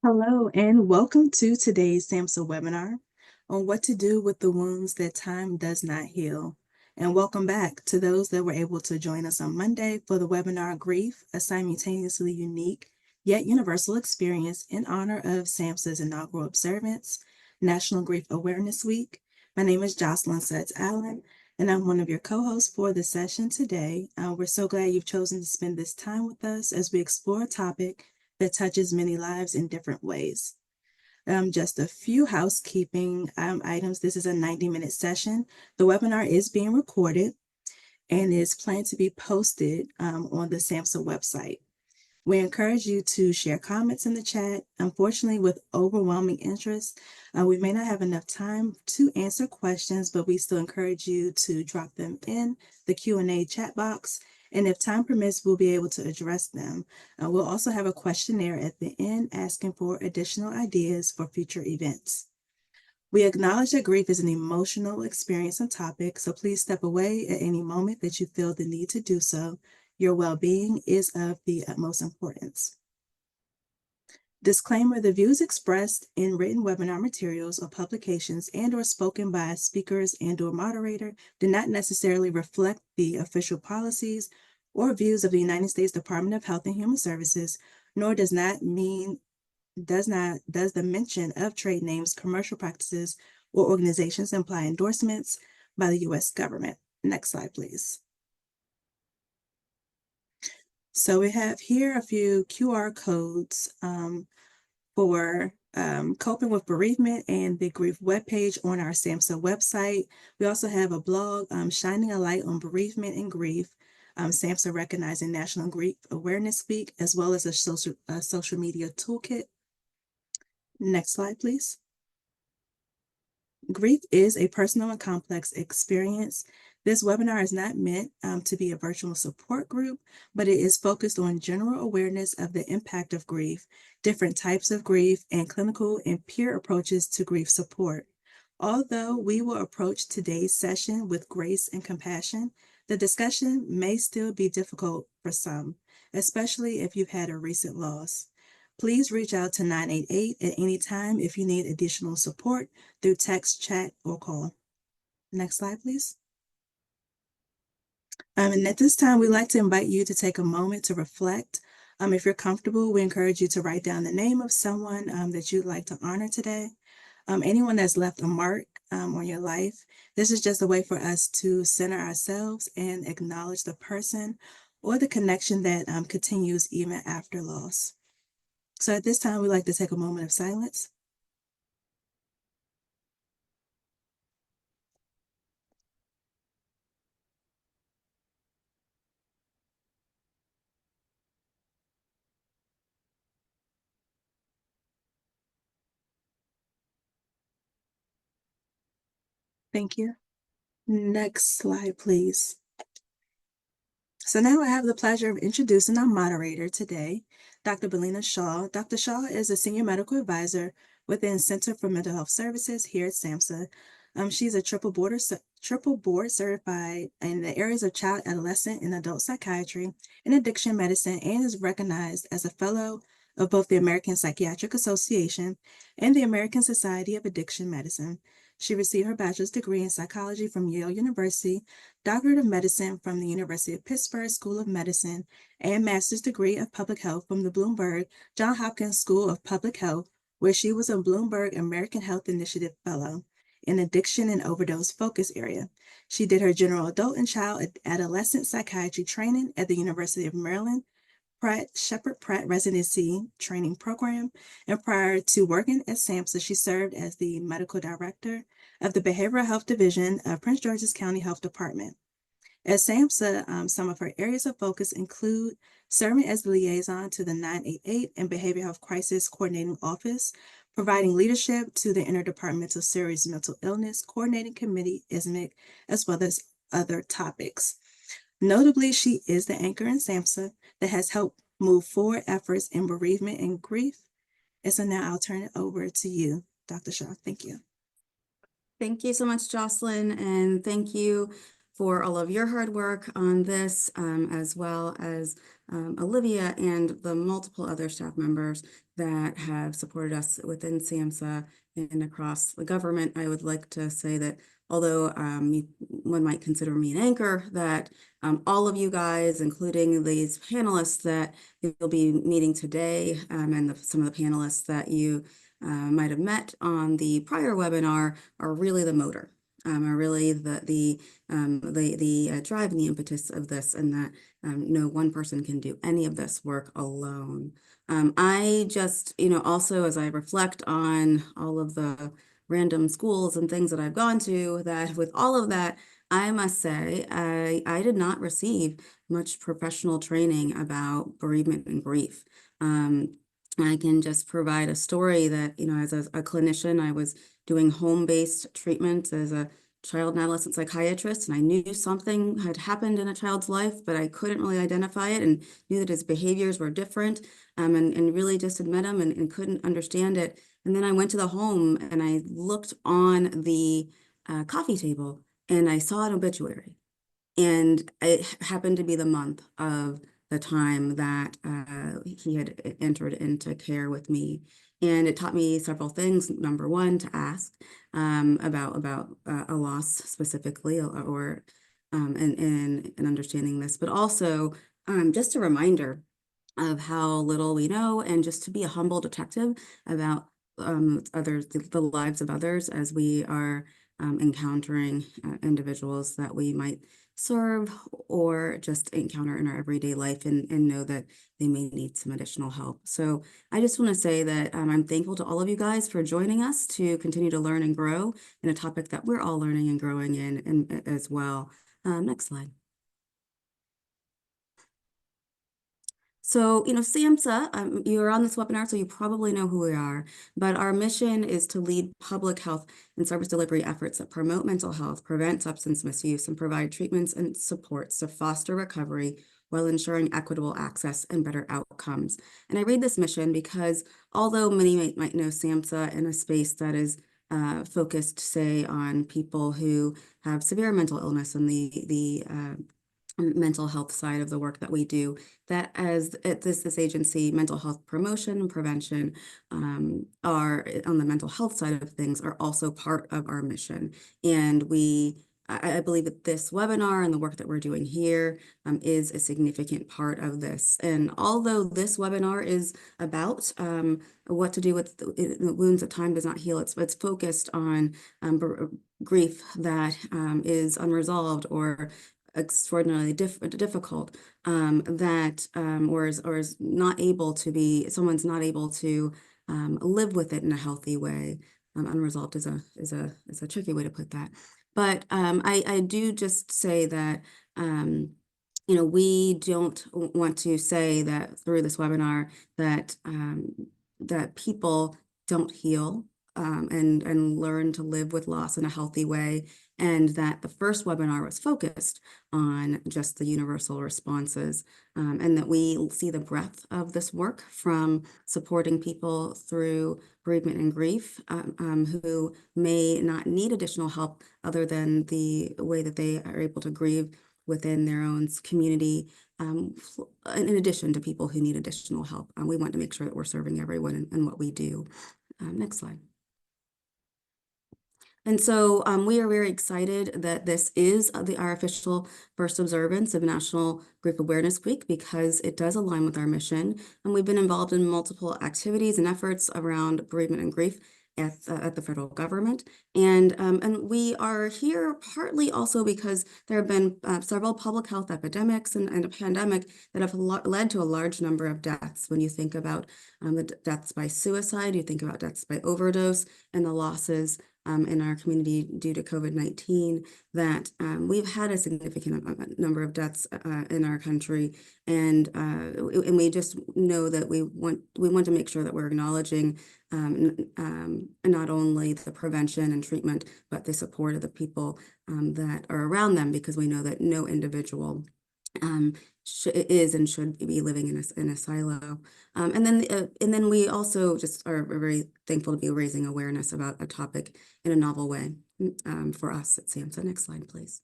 Hello, and welcome to today's SAMHSA webinar on what to do with the wounds that time does not heal. And welcome back to those that were able to join us on Monday for the webinar Grief, a simultaneously unique yet universal experience in honor of SAMHSA's inaugural observance, National Grief Awareness Week. My name is Jocelyn Sutts Allen, and I'm one of your co-hosts for the session today. We're so glad you've chosen to spend this time with us as we explore a topic that touches many lives in different ways. Just a few housekeeping items. This is a 90-minute session. The webinar is being recorded and is planned to be posted on the SAMHSA website. We encourage you to share comments in the chat. Unfortunately, with overwhelming interest, we may not have enough time to answer questions, but we still encourage you to drop them in the Q&A chat box. And if time permits, we'll be able to address them. We'll also have a questionnaire at the end asking for additional ideas for future events. We acknowledge that grief is an emotional experience and topic, so please step away at any moment that you feel the need to do so. Your well-being is of the utmost importance. Disclaimer: the views expressed in written webinar materials or publications and/or spoken by speakers and/or moderator do not necessarily reflect the official policies or views of the United States Department of Health and Human Services, nor does the mention of trade names, commercial practices, or organizations imply endorsements by the U.S. government. Next slide, please. So we have here a few QR codes for coping with bereavement and the grief webpage on our SAMHSA website. We also have a blog, Shining a Light on Bereavement and Grief, SAMHSA Recognizing National Grief Awareness Week, as well as a social media toolkit. Next slide, please. Grief is a personal and complex experience. This webinar is not meant to be a virtual support group, but it is focused on general awareness of the impact of grief, different types of grief, and clinical and peer approaches to grief support. Although we will approach today's session with grace and compassion, the discussion may still be difficult for some, especially if you've had a recent loss. Please reach out to 988 at any time if you need additional support through text, chat, or call. Next slide, please. And at this time, we'd like to invite you to take a moment to reflect. If you're comfortable, we encourage you to write down the name of someone that you'd like to honor today. Anyone that's left a mark on your life. This is just a way for us to center ourselves and acknowledge the person or the connection that continues even after loss. So at this time, we'd like to take a moment of silence. Thank you. Next slide, please. So now I have the pleasure of introducing our moderator today, Dr. Belina Shaw. Dr. Shaw is a senior medical advisor within Center for Mental Health Services here at SAMHSA. She's a triple board certified in the areas of child, adolescent, and adult psychiatry and addiction medicine, and is recognized as a fellow of both the American Psychiatric Association and the American Society of Addiction Medicine. She received her bachelor's degree in psychology from Yale University, doctorate of medicine from the University of Pittsburgh School of Medicine, and master's degree of public health from the Bloomberg Johns Hopkins School of Public Health, where she was a Bloomberg American Health Initiative Fellow in addiction and overdose focus area. She did her general adult and child adolescent psychiatry training at the University of Maryland Shepard Pratt Residency Training Program, and prior to working at SAMHSA, she served as the medical director of the Behavioral Health Division of Prince George's County Health Department. At SAMHSA, some of her areas of focus include serving as the liaison to the 988 and Behavioral Health Crisis Coordinating Office, providing leadership to the Interdepartmental Serious Mental Illness Coordinating Committee, ISMIC, as well as other topics. Notably, she is the anchor in SAMHSA that has helped move forward efforts in bereavement and grief. And so now I'll turn it over to you, Dr. Shaw. Thank you. Thank you so much, Jocelyn, and thank you for all of your hard work on this, as well as Olivia and the multiple other staff members that have supported us within SAMHSA and across the government. I would like to say that although one might consider me an anchor, that all of you guys, including these panelists that you'll be meeting today, and some of the panelists that you might have met on the prior webinar, are really the motor, are really the drive and the impetus of this, and that no one person can do any of this work alone. I just, also as I reflect on all of the random schools and things that I've gone to, that with all of that, I must say, I did not receive much professional training about bereavement and grief. I can just provide a story that, as a clinician, I was doing home-based treatment as a child and adolescent psychiatrist, and I knew something had happened in a child's life, but I couldn't really identify it, and knew that his behaviors were different, and really just had met him and couldn't understand it. And then I went to the home and I looked on the coffee table and I saw an obituary. And it happened to be the month of the time that he had entered into care with me. And it taught me several things. Number one, to ask about a loss specifically, or and understanding this, but also just a reminder of how little we know, and just to be a humble detective about others, the lives of others, as we are encountering individuals that we might serve or just encounter in our everyday life, and know that they may need some additional help. So I just want to say that I'm thankful to all of you guys for joining us to continue to learn and grow in a topic that we're all learning and growing in, as well. Next slide. So, SAMHSA, you're on this webinar, so you probably know who we are, but our mission is to lead public health and service delivery efforts that promote mental health, prevent substance misuse, and provide treatments and supports to foster recovery while ensuring equitable access and better outcomes. And I read this mission because although many might know SAMHSA in a space that is focused, say, on people who have severe mental illness and the mental health side of the work that we do, that as at this agency, mental health promotion and prevention are on the mental health side of things, are also part of our mission. And I believe that this webinar and the work that we're doing here is a significant part of this. And although this webinar is about what to do with the wounds that time does not heal, it's focused on grief that is unresolved or extraordinarily difficult, that or is not able to be, someone's not able to live with it in a healthy way. Unresolved is a tricky way to put that, but I do just say that we don't want to say that through this webinar that that people don't heal and learn to live with loss in a healthy way, and that the first webinar was focused on just the universal responses, and that we see the breadth of this work from supporting people through bereavement and grief who may not need additional help other than the way that they are able to grieve within their own community, in addition to people who need additional help. We want to make sure that we're serving everyone in what we do. Next slide. And so we are very excited that this is our official first observance of National Grief Awareness Week, because it does align with our mission. And we've been involved in multiple activities and efforts around bereavement and grief at the federal government. And we are here partly also because there have been several public health epidemics and a pandemic that have led to a large number of deaths. When you think about the deaths by suicide, you think about deaths by overdose, and the losses in our community due to COVID-19, that we've had a significant number of deaths in our country, and we just know that we want to make sure that we're acknowledging not only the prevention and treatment, but the support of the people that are around them, because we know that no individual is and should be living in a silo. And then we also just are very thankful to be raising awareness about a topic in a novel way for us at SAMHSA. Next slide, please.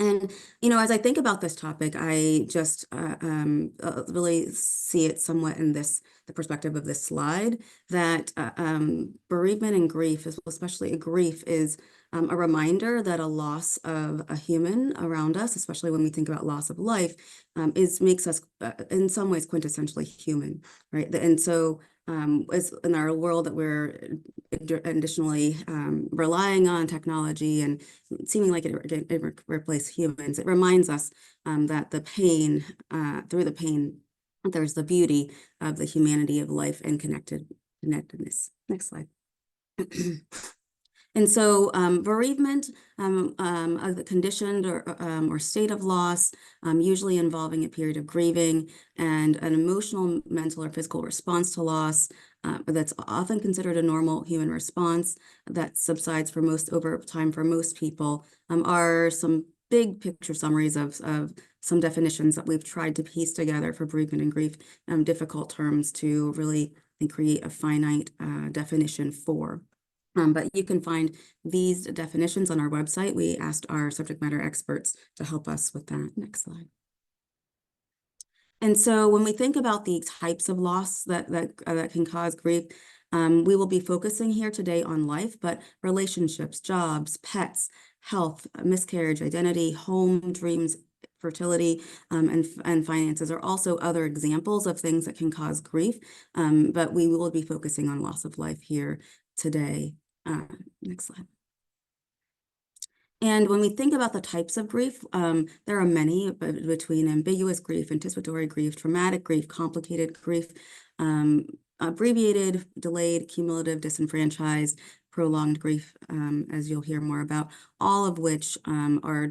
And, as I think about this topic, I just really see it somewhat in the perspective of this slide, that bereavement and grief, especially grief, is a reminder that a loss of a human around us, especially when we think about loss of life, makes us in some ways quintessentially human, right? And so as in our world that we're additionally relying on technology and seeming like it replace humans, it reminds us that through the pain, there's the beauty of the humanity of life and connectedness. Next slide. And so bereavement, a conditioned or state of loss, usually involving a period of grieving and an emotional, mental, or physical response to loss, that's often considered a normal human response that subsides over time for most people, are some big picture summaries of some definitions that we've tried to piece together for bereavement and grief, difficult terms to really create a finite definition for. But you can find these definitions on our website. We asked our subject matter experts to help us with that. Next slide. And so when we think about the types of loss that can cause grief, we will be focusing here today on life, but relationships, jobs, pets, health, miscarriage, identity, home, dreams, fertility, and finances are also other examples of things that can cause grief. But we will be focusing on loss of life here today. Next slide. And when we think about the types of grief, there are many between ambiguous grief, anticipatory grief, traumatic grief, complicated grief, abbreviated, delayed, cumulative, disenfranchised, prolonged grief, as you'll hear more about, all of which are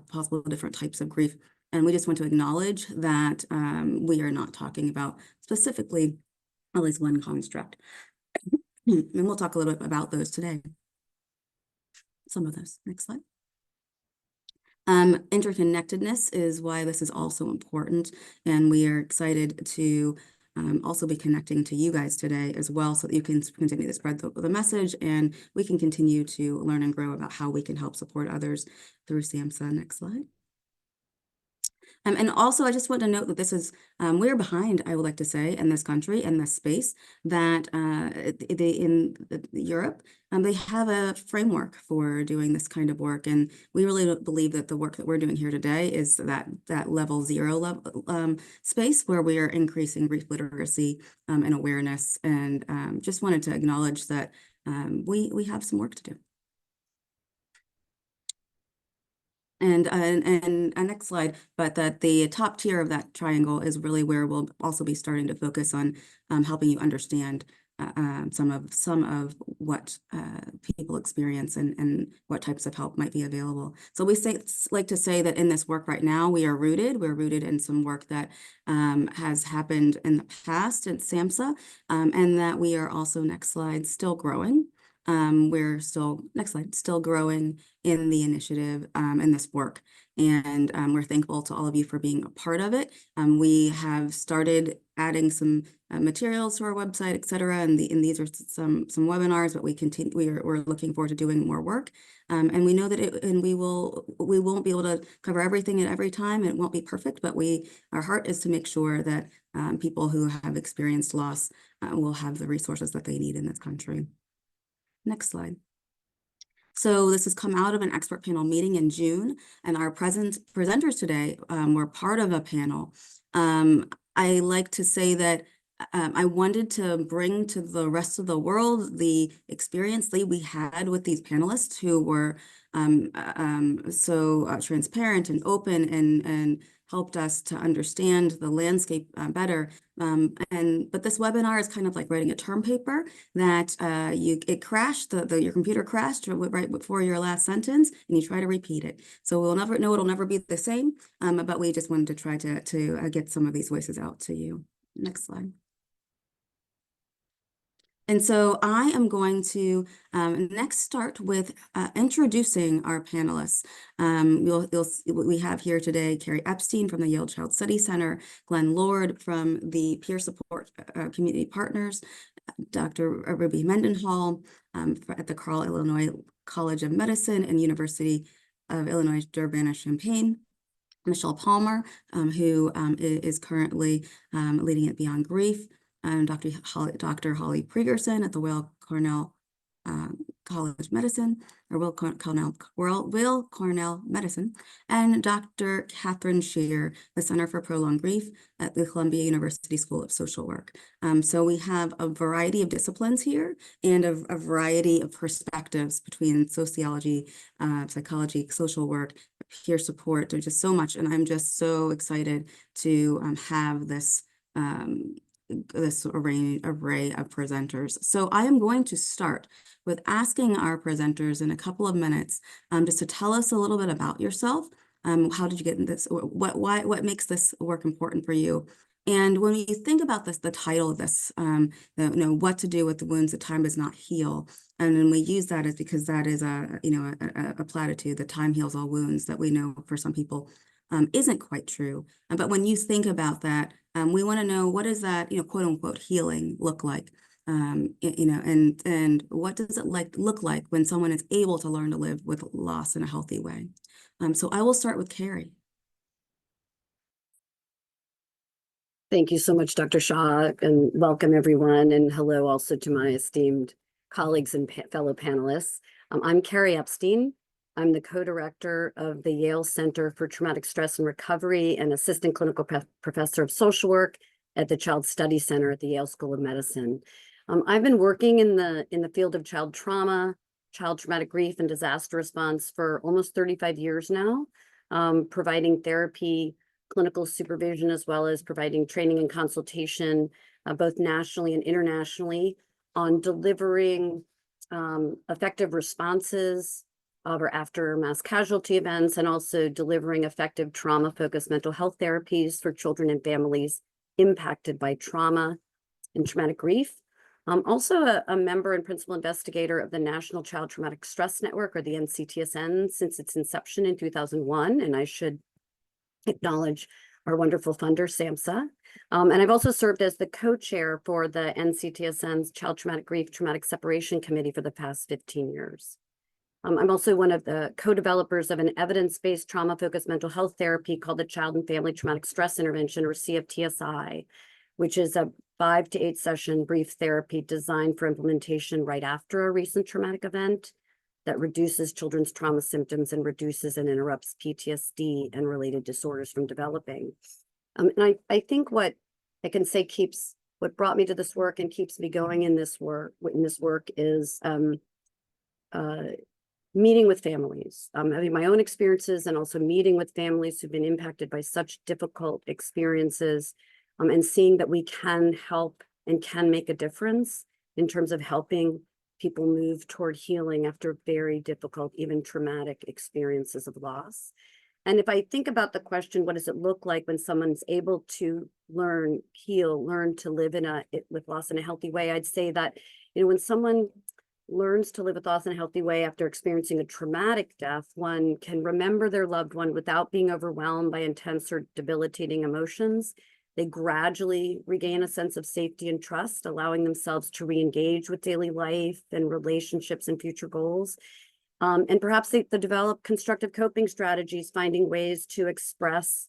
possible different types of grief. And we just want to acknowledge that we are not talking about specifically at least one construct. And we'll talk a little bit about those today. Some of those. Next slide. Interconnectedness is why this is also important, and we are excited to also be connecting to you guys today as well, so that you can continue to spread the message, and we can continue to learn and grow about how we can help support others through SAMHSA. Next slide. And also, I just want to note that this is, we're behind, I would like to say, in this country, in this space, that in Europe, they have a framework for doing this kind of work. And we really believe that the work that we're doing here today is that level 0 level space where we are increasing grief literacy and awareness. And just wanted to acknowledge that we have some work to do. And next slide, but that the top tier of that triangle is really where we'll also be starting to focus on helping you understand some of what people experience and what types of help might be available. So we like to say that in this work right now, we're rooted in some work that has happened in the past at SAMHSA, and that we are also, next slide, still growing. We're still, next slide, still growing in the initiative and this work. And we're thankful to all of you for being a part of it. We have started adding some materials to our website, et cetera. And these are some webinars, but we're looking forward to doing more work. And we know that we won't be able to cover everything at every time. It won't be perfect, but our heart is to make sure that people who have experienced loss will have the resources that they need in this country. Next slide. So this has come out of an expert panel meeting in June, and our presenters today were part of a panel. I like to say that I wanted to bring to the rest of the world the experience that we had with these panelists who were so transparent and open and helped us to understand the landscape better. But this webinar is kind of like writing a term paper that it crashed, your computer crashed right before your last sentence, and you try to repeat it. So we'll never know, it'll never be the same, but we just wanted to try to get some of these voices out to you. Next slide. And so I am going to next start with introducing our panelists. We have here today Carrie Epstein from the Yale Child Study Center, Glenn Lord from the Peer Support Community Partners, Dr. Ruby Mendenhall at the Carle Illinois College of Medicine and University of Illinois, Urbana-Champaign, Michelle Palmer, who is currently leading at Beyond Grief, Dr. Holly Pregerson at the Weill Cornell College of Medicine, or Weill Cornell Medicine, and Dr. Catherine Shear, the Center for Prolonged Grief at the Columbia University School of Social Work. So we have a variety of disciplines here and a variety of perspectives between sociology, psychology, social work, peer support. There's just so much, and I'm just so excited to have this array of presenters. So I am going to start with asking our presenters in a couple of minutes just to tell us a little bit about yourself. How did you get in this? What makes this work important for you? And when you think about this, the title of this, what to do with the wounds that time does not heal. And then we use that is because that is a platitude that time heals all wounds that we know for some people isn't quite true. But when you think about that, we want to know, what does that, quote unquote, healing look like? And what does it look like when someone is able to learn to live with loss in a healthy way? So I will start with Carrie. Thank you so much, Dr. Shaw, and welcome everyone. And hello also to my esteemed colleagues and fellow panelists. I'm Carrie Epstein. I'm the co-director of the Yale Center for Traumatic Stress and Recovery and assistant clinical professor of social work at the Child Study Center at the Yale School of Medicine. I've been working in the field of child trauma, child traumatic grief, and disaster response for almost 35 years now, providing therapy, clinical supervision, as well as providing training and consultation, both nationally and internationally, on delivering effective responses or after mass casualty events, and also delivering effective trauma-focused mental health therapies for children and families impacted by trauma and traumatic grief. I'm also a member and principal investigator of the National Child Traumatic Stress Network, or the NCTSN, since its inception in 2001, and I should acknowledge our wonderful funder, SAMHSA. And I've also served as the co-chair for the NCTSN's Child Traumatic Grief Traumatic Separation Committee for the past 15 years. I'm also one of the co-developers of an evidence-based trauma-focused mental health therapy called the Child and Family Traumatic Stress Intervention, or CFTSI, which is a 5 to 8 session brief therapy designed for implementation right after a recent traumatic event that reduces children's trauma symptoms and reduces and interrupts PTSD and related disorders from developing. And I think what I can say what brought me to this work and keeps me going in this work is meeting with families, having my own experiences, and also meeting with families who've been impacted by such difficult experiences, and seeing that we can help and can make a difference in terms of helping people move toward healing after very difficult, even traumatic experiences of loss. And if I think about the question, what does it look like when someone's able to learn to live with loss in a healthy way? I'd say that, when someone learns to live with loss in a healthy way after experiencing a traumatic death, one can remember their loved one without being overwhelmed by intense or debilitating emotions. They gradually regain a sense of safety and trust, allowing themselves to re-engage with daily life and relationships and future goals. And perhaps they develop constructive coping strategies, finding ways to express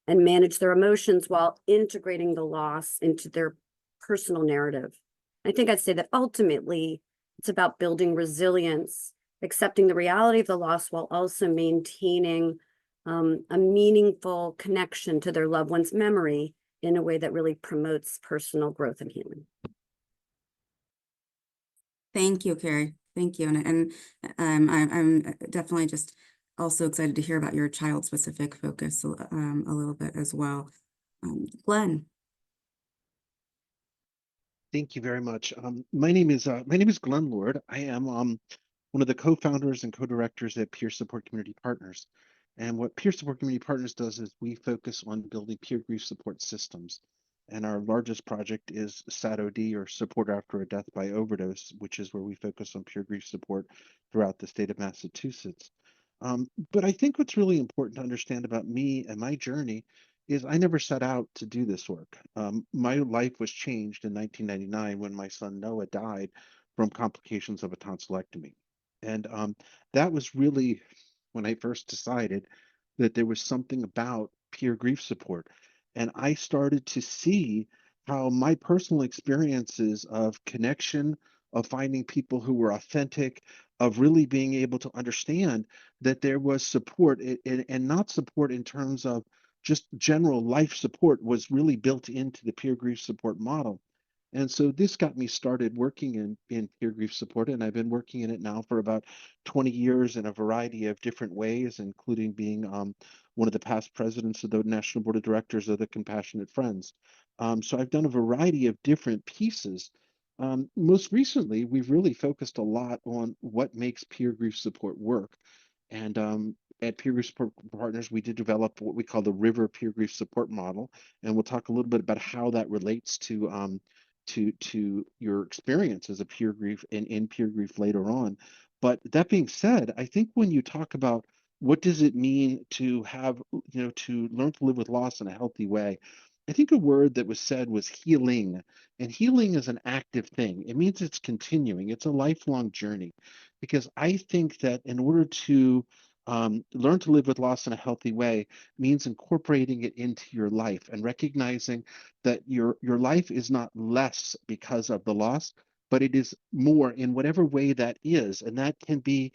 and manage their emotions while integrating the loss into their personal narrative. I think I'd say that ultimately, it's about building resilience, accepting the reality of the loss while also maintaining a meaningful connection to their loved one's memory in a way that really promotes personal growth and healing. Thank you, Carrie. Thank you. And I'm definitely just also excited to hear about your child-specific focus a little bit as well. Glenn. Thank you very much. My name is Glenn Lord. I am one of the co-founders and co-directors at Peer Support Community Partners. And what Peer Support Community Partners does is we focus on building peer grief support systems. And our largest project is SADOD, or Support After a Death by Overdose, which is where we focus on peer grief support throughout the state of Massachusetts. But I think what's really important to understand about me and my journey is I never set out to do this work. My life was changed in 1999 when my son Noah died from complications of a tonsillectomy. And that was really when I first decided that there was something about peer grief support. And I started to see how my personal experiences of connection, of finding people who were authentic, of really being able to understand that there was support and not support in terms of just general life support was really built into the peer grief support model. And so this got me started working in peer grief support, and I've been working in it now for about 20 years in a variety of different ways, including being one of the past presidents of the National Board of Directors of the Compassionate Friends. So I've done a variety of different pieces. Most recently, we've really focused a lot on what makes peer grief support work. And at Peer Grief Support Partners, we did develop what we call the River Peer Grief Support Model, and we'll talk a little bit about how that relates to your experience as a peer grief and in peer grief later on. But that being said, I think when you talk about what does it mean to have, to learn to live with loss in a healthy way, I think a word that was said was healing. And healing is an active thing. It means it's continuing. It's a lifelong journey. Because I think that in order to learn to live with loss in a healthy way means incorporating it into your life and recognizing that your life is not less because of the loss, but it is more in whatever way that is. And that can be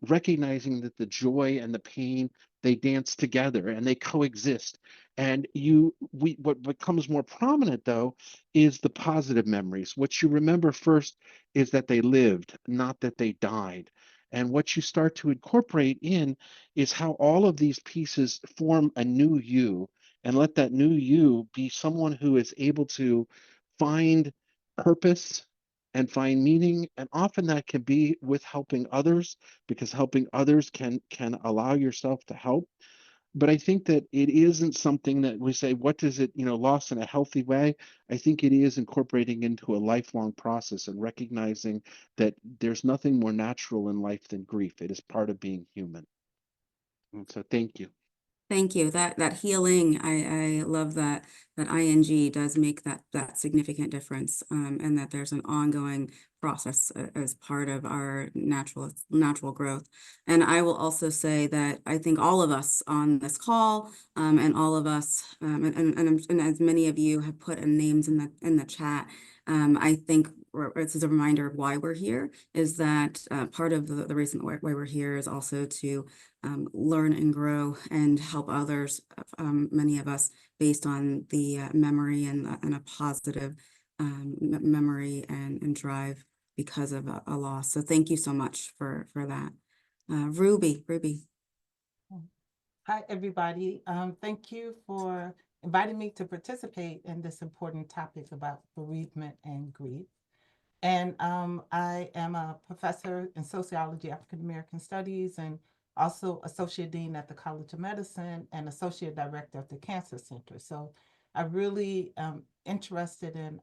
recognizing that the joy and the pain, they dance together and they coexist. And what becomes more prominent though is the positive memories. What you remember first is that they lived, not that they died. And what you start to incorporate in is how all of these pieces form a new you, and let that new you be someone who is able to find purpose and find meaning. And often that can be with helping others, because helping others can allow yourself to help. But I think that it isn't something that we say, what does it, loss in a healthy way? I think it is incorporating into a lifelong process and recognizing that there's nothing more natural in life than grief. It is part of being human. And so thank you. Thank you. That healing, I love that ing does make that significant difference, and that there's an ongoing process as part of our natural growth. And I will also say that I think all of us on this call, and all of us, and as many of you have put in names in the chat, I think this is a reminder of why we're here, is that part of the reason why we're here is also to learn and grow and help others, many of us, based on the memory and a positive memory and drive because of a loss. So thank you so much for that. Ruby. Hi, everybody. Thank you for inviting me to participate in this important topic about bereavement and grief. And I am a professor in sociology, African American studies, and also associate dean at the College of Medicine and associate director at the Cancer Center. So I really am interested in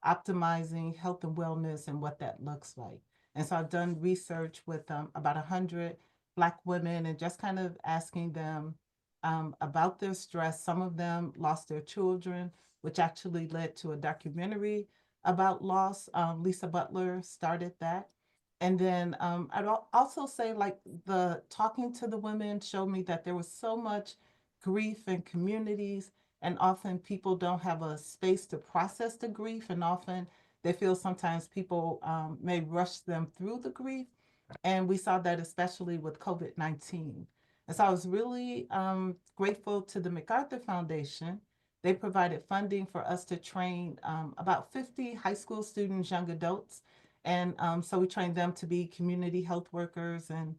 optimizing health and wellness and what that looks like. And so I've done research with about 100 Black women and just kind of asking them about their stress. Some of them lost their children, which actually led to a documentary about loss. Lisa Butler started that. And then I'd also say, like, the talking to the women showed me that there was so much grief in communities, and often people don't have a space to process the grief, and often they feel sometimes people may rush them through the grief. And we saw that especially with COVID-19. And so I was really grateful to the MacArthur Foundation. They provided funding for us to train about 50 high school students, young adults. And so we trained them to be community health workers and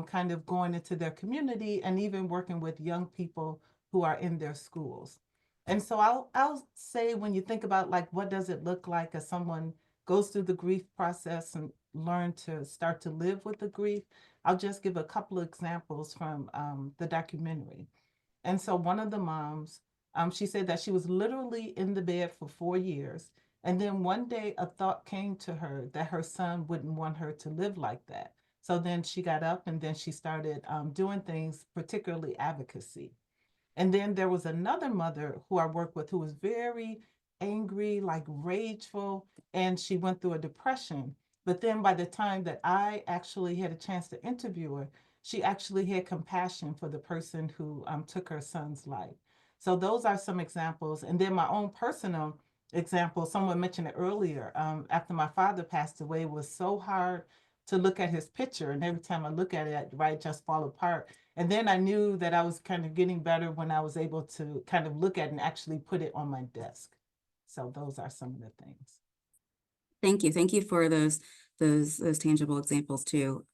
kind of going into their community and even working with young people who are in their schools. And so I'll say, when you think about, like, what does it look like as someone goes through the grief process and learn to start to live with the grief, I'll just give a couple of examples from the documentary. And so one of the moms, she said that she was literally in the bed for 4 years. And then one day a thought came to her that her son wouldn't want her to live like that. So then she got up and then she started doing things, particularly advocacy. And then there was another mother who I worked with who was very angry, like rageful, and she went through a depression. But then by the time that I actually had a chance to interview her, she actually had compassion for the person who took her son's life. So those are some examples. And then my own personal example, someone mentioned it earlier, after my father passed away, it was so hard to look at his picture. And every time I look at it, right, just fall apart. And then I knew that I was kind of getting better when I was able to kind of look at it and actually put it on my desk. So those are some of the things. Thank you. Thank you for those tangible examples too.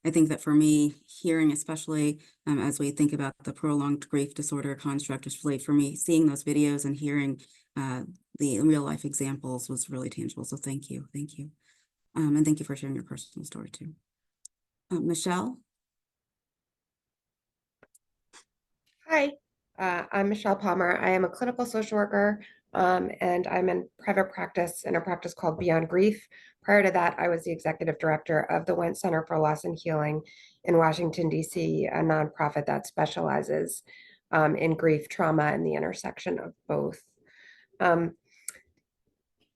I think that for me, hearing, especially as we think about the prolonged grief disorder construct, especially for me, seeing those videos and hearing the real life examples was really tangible. So thank you. Thank you. And thank you for sharing your personal story too. Michelle? Hi, I'm Michelle Palmer. I am a clinical social worker, and I'm in private practice in a practice called Beyond Grief. Prior to that, I was the executive director of the Went Center for Loss and Healing in Washington, D.C., a nonprofit that specializes in grief, trauma, and the intersection of both.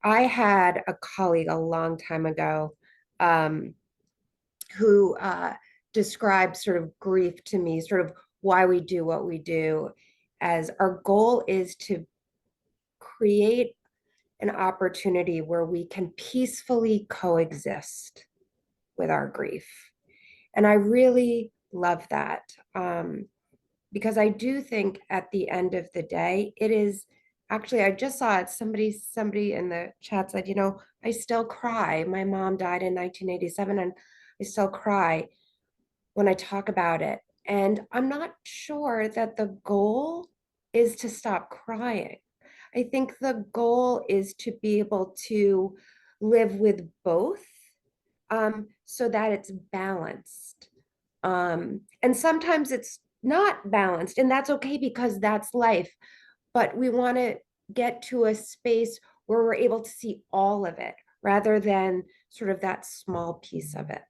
I had a colleague a long time ago who described sort of grief to me, sort of why we do what we do, as our goal is to create an opportunity where we can peacefully coexist with our grief. And I really love that because I do think at the end of the day, it is actually, I just saw it, somebody in the chat said, you know, I still cry. My mom died in 1987 and I still cry when I talk about it. And I'm not sure that the goal is to stop crying. I think the goal is to be able to live with both so that it's balanced. And sometimes it's not balanced, and that's okay because that's life. But we want to get to a space where we're able to see all of it rather than sort of that small piece of it.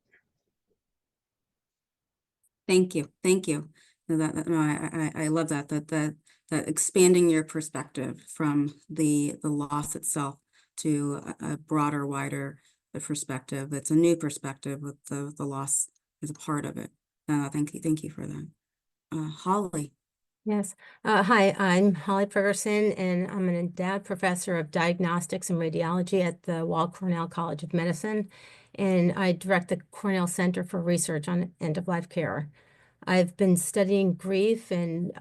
Thank you. Thank you. I love that expanding your perspective from the loss itself to a broader, wider perspective. It's a new perspective with the loss as a part of it. Thank you for that. Holly. Yes. Hi, I'm Holly Ferguson, and I'm an endowed professor of diagnostics and radiology at the Weill Cornell College of Medicine, and I direct the Cornell Center for Research on End-of-Life Care. I've been studying grief and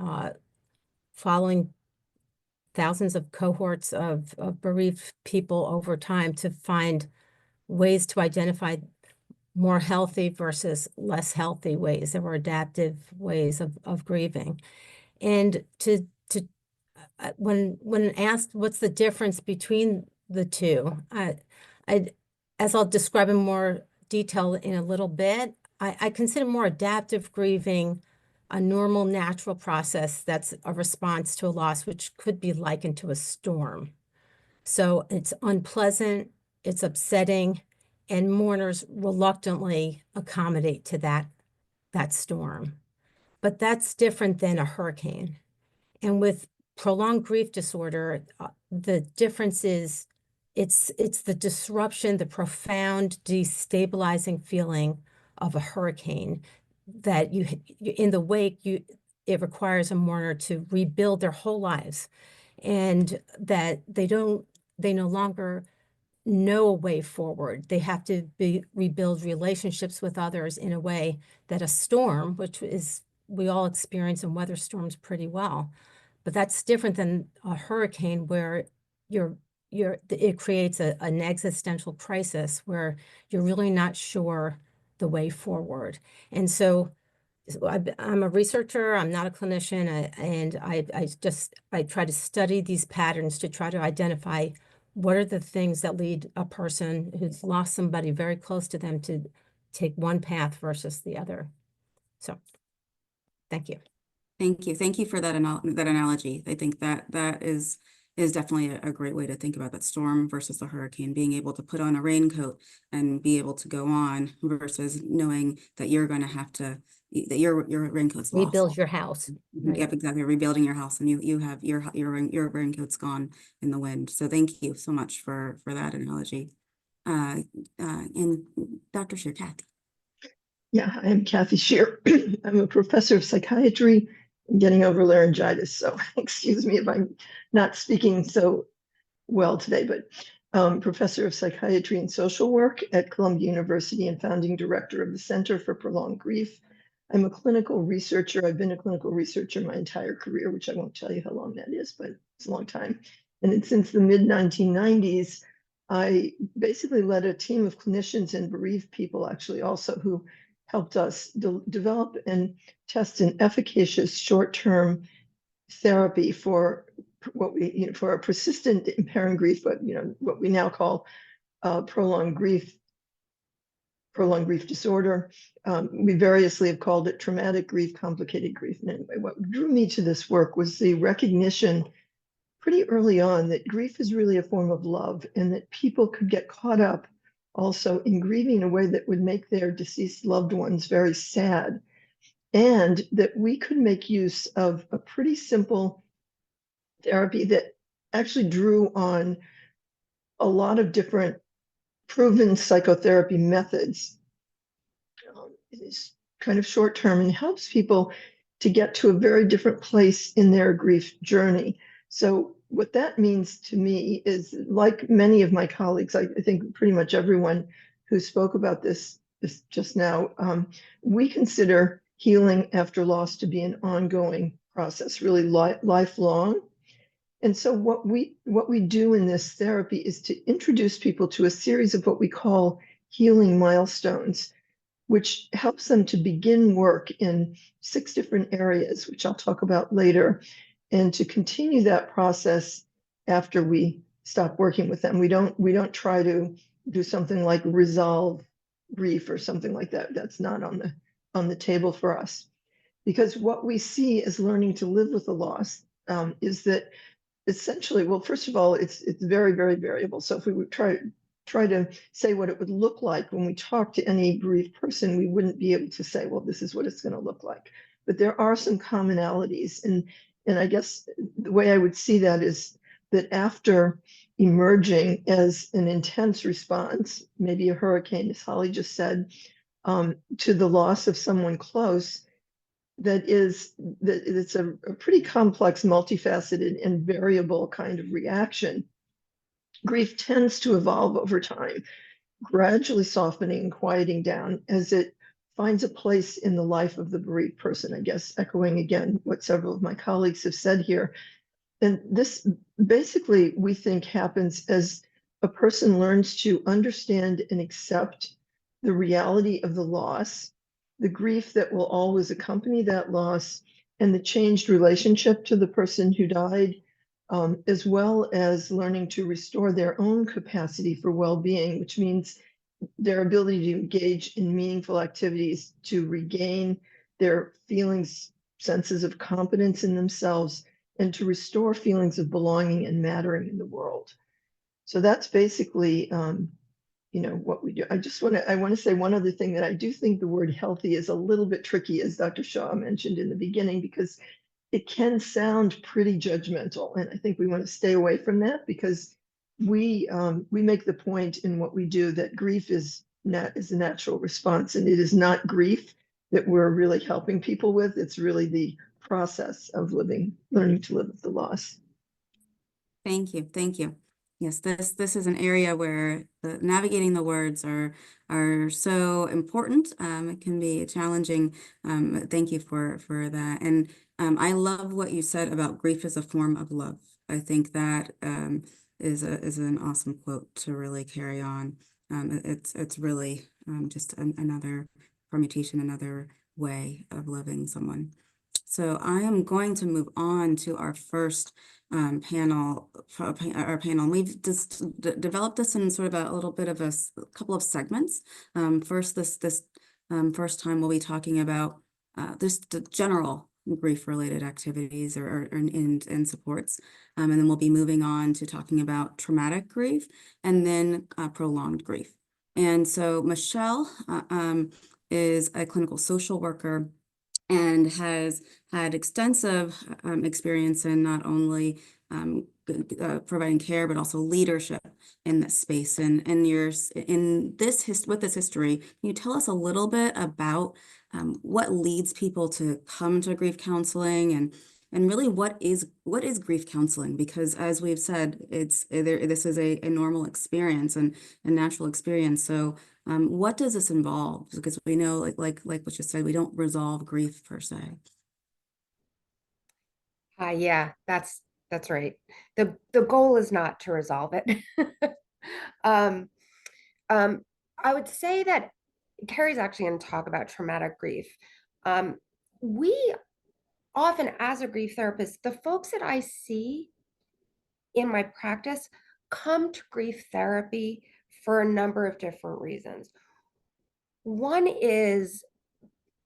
following thousands of cohorts of bereaved people over time to find ways to identify more healthy versus less healthy ways. There were adaptive ways of grieving. And when asked what's the difference between the two, as I'll describe in more detail in a little bit, I consider more adaptive grieving a normal, natural process that's a response to a loss, which could be likened to a storm. So it's unpleasant, it's upsetting, and mourners reluctantly accommodate to that storm. But that's different than a hurricane. And with prolonged grief disorder, the difference is it's the disruption, the profound destabilizing feeling of a hurricane that you in the wake, it requires a mourner to rebuild their whole lives, and that they no longer know a way forward. They have to rebuild relationships with others in a way that a storm, which is we all experience and weather storms pretty well, but that's different than a hurricane where it creates an existential crisis where you're really not sure the way forward. And so I'm a researcher, I'm not a clinician, and I try to study these patterns to try to identify what are the things that lead a person who's lost somebody very close to them to take one path versus the other. So, thank you. Thank you. Thank you for that analogy. I think that is definitely a great way to think about that storm versus the hurricane, being able to put on a raincoat and be able to go on versus knowing that you're going to have to, that your raincoat's lost. Rebuild your house. Right? Yep, exactly. Rebuilding your house, and you have your raincoat's gone in the wind. So thank you so much for that analogy. And Dr. Shirkat. Yeah, I am Kathy Shear. I'm a professor of psychiatry and getting over laryngitis. So excuse me if I'm not speaking so well today, but professor of psychiatry and social work at Columbia University and founding director of the Center for Prolonged Grief. I'm a clinical researcher. I've been a clinical researcher my entire career, which I won't tell you how long that is, but it's a long time. And since the mid-1990s, I basically led a team of clinicians and bereaved people, actually, also, who helped us develop and test an efficacious short-term therapy for what we, for a persistent impairing grief, but what we now call prolonged grief disorder. We variously have called it traumatic grief, complicated grief. And anyway, what drew me to this work was the recognition pretty early on that grief is really a form of love, and that people could get caught up also in grieving in a way that would make their deceased loved ones very sad, and that we could make use of a pretty simple therapy that actually drew on a lot of different proven psychotherapy methods. It is kind of short term and helps people to get to a very different place in their grief journey. So what that means to me is, like many of my colleagues, I think pretty much everyone who spoke about this just now, we consider healing after loss to be an ongoing process, really lifelong. And so what we do in this therapy is to introduce people to a series of what we call healing milestones, which helps them to begin work in 6 different areas, which I'll talk about later, and to continue that process after we stop working with them. We don't try to do something like resolve grief or something like that. That's not on the table for us, because what we see as learning to live with the loss is that essentially, well, first of all, it's very, very variable. So if we would try to say what it would look like when we talk to any bereaved person, we wouldn't be able to say, well, this is what it's going to look like. But there are some commonalities. And I guess the way I would see that is that after emerging as an intense response, maybe a hurricane, as Holly just said, to the loss of someone close, it's a pretty complex, multifaceted, and variable kind of reaction. Grief tends to evolve over time, gradually softening and quieting down as it finds a place in the life of the bereaved person, I guess, echoing again what several of my colleagues have said here. And this basically, we think, happens as a person learns to understand and accept the reality of the loss, the grief that will always accompany that loss, and the changed relationship to the person who died, as well as learning to restore their own capacity for well-being, which means their ability to engage in meaningful activities, to regain their feelings, senses of competence in themselves, and to restore feelings of belonging and mattering in the world. So that's basically, what we do. I want to say one other thing, that I do think the word healthy is a little bit tricky, as Dr. Shaw mentioned in the beginning, because it can sound pretty judgmental. And I think we want to stay away from that, because we make the point in what we do that grief is a natural response, and it is not grief that we're really helping people with. It's really the process of learning to live with the loss. Thank you. Thank you. Yes, this is an area where navigating the words are so important. It can be challenging. Thank you for that. And I love what you said about grief as a form of love. I think that is an awesome quote to really carry on. It's really just another permutation, another way of loving someone. So I am going to move on to our first panel. We've just developed this in sort of a little bit of a couple of segments. First, this first time we'll be talking about the general grief-related activities and supports, and then we'll be moving on to talking about traumatic grief and then prolonged grief. And so Michelle is a clinical social worker and has had extensive experience in not only providing care, but also leadership in this space. And with this history, can you tell us a little bit about what leads people to come to grief counseling, and really what is grief counseling? Because as we've said, this is a normal experience and a natural experience. So what does this involve? Because we know, like what you said, we don't resolve grief per se. Yeah, that's right. The goal is not to resolve it. um, I would say that Carrie's actually going to talk about traumatic grief. We often, as a grief therapist, the folks that I see in my practice come to grief therapy for a number of different reasons. One is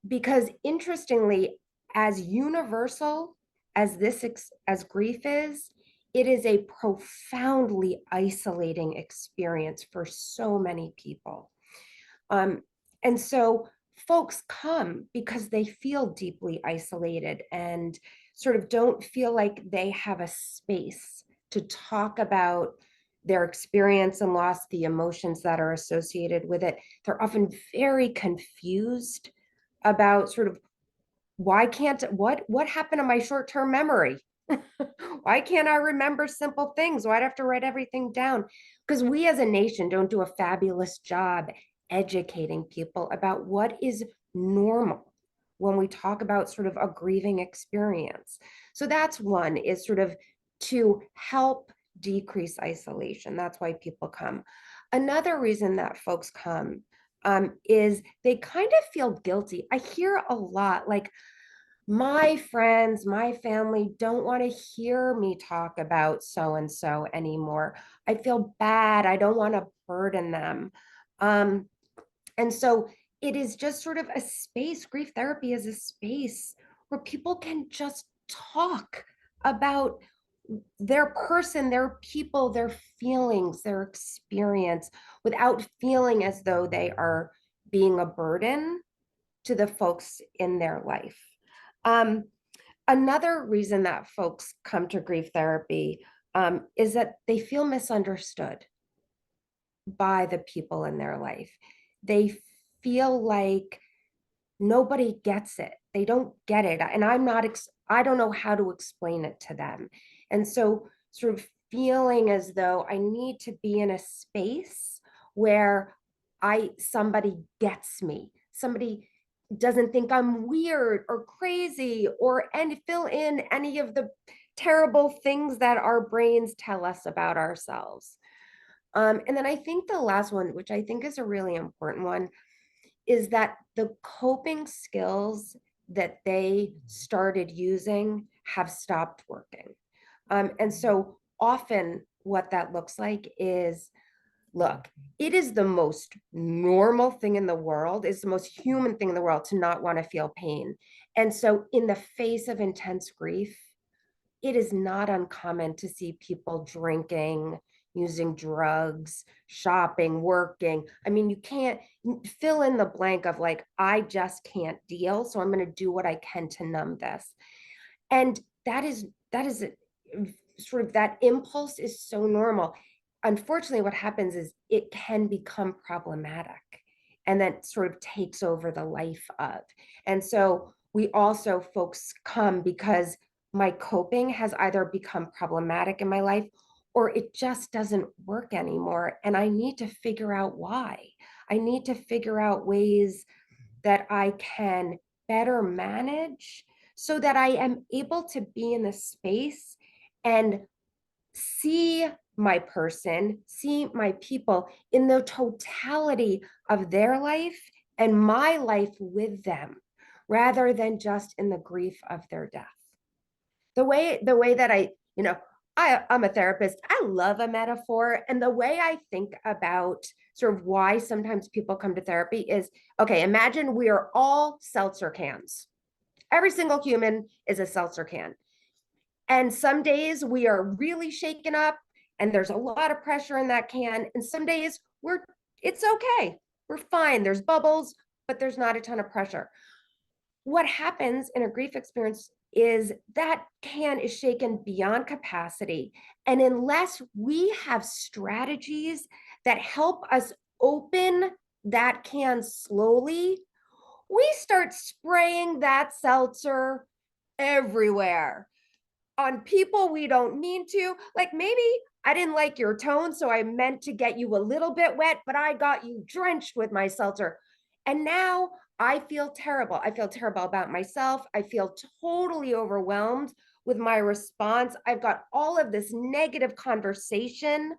because, interestingly, as universal as as grief is, it is a profoundly isolating experience for so many people. And so folks come because they feel deeply isolated and sort of don't feel like they have a space to talk about their experience and loss, the emotions that are associated with it. They're often very confused about sort of what happened to my short-term memory? Why can't I remember simple things? Why'd I have to write everything down? Because we as a nation don't do a fabulous job educating people about what is normal when we talk about sort of a grieving experience. So that's one, is sort of to help decrease isolation. That's why people come. Another reason that folks come is they kind of feel guilty. I hear a lot like, my friends, my family don't want to hear me talk about so and so anymore. I feel bad. I don't want to burden them. And so it is just sort of a space. Grief therapy is a space where people can just talk about their person, their people, their feelings, their experience without feeling as though they are being a burden to the folks in their life. Another reason that folks come to grief therapy is that they feel misunderstood by the people in their life. They feel like nobody gets it. They don't get it. And I don't know how to explain it to them. And so sort of feeling as though I need to be in a space where somebody gets me, somebody doesn't think I'm weird or crazy and fill in any of the terrible things that our brains tell us about ourselves. And then I think the last one, which I think is a really important one, is that the coping skills that they started using have stopped working. And so often what that looks like is, look, it is the most normal thing in the world, it's the most human thing in the world to not want to feel pain. And so in the face of intense grief, it is not uncommon to see people drinking, using drugs, shopping, working. I mean, you can't fill in the blank of like, I just can't deal, so I'm going to do what I can to numb this. And that is sort of, that impulse is so normal. Unfortunately, what happens is it can become problematic and that sort of takes over the life of. And so folks come because my coping has either become problematic in my life or it just doesn't work anymore. And I need to figure out why. I need to figure out ways that I can better manage so that I am able to be in the space and see my person, see my people in the totality of their life and my life with them, rather than just in the grief of their death. The way that I'm a therapist, I love a metaphor. And the way I think about sort of why sometimes people come to therapy is, okay, imagine we are all seltzer cans. Every single human is a seltzer can. And some days we are really shaken up and there's a lot of pressure in that can. And some days it's okay. We're fine. There's bubbles, but there's not a ton of pressure. what happens in a grief experience is that can is shaken beyond capacity. And unless we have strategies that help us open that can slowly, we start spraying that seltzer everywhere on people we don't mean to. Like, maybe I didn't like your tone, so I meant to get you a little bit wet, but I got you drenched with my seltzer. And now I feel terrible. I feel terrible about myself. I feel totally overwhelmed with my response. I've got all of this negative conversation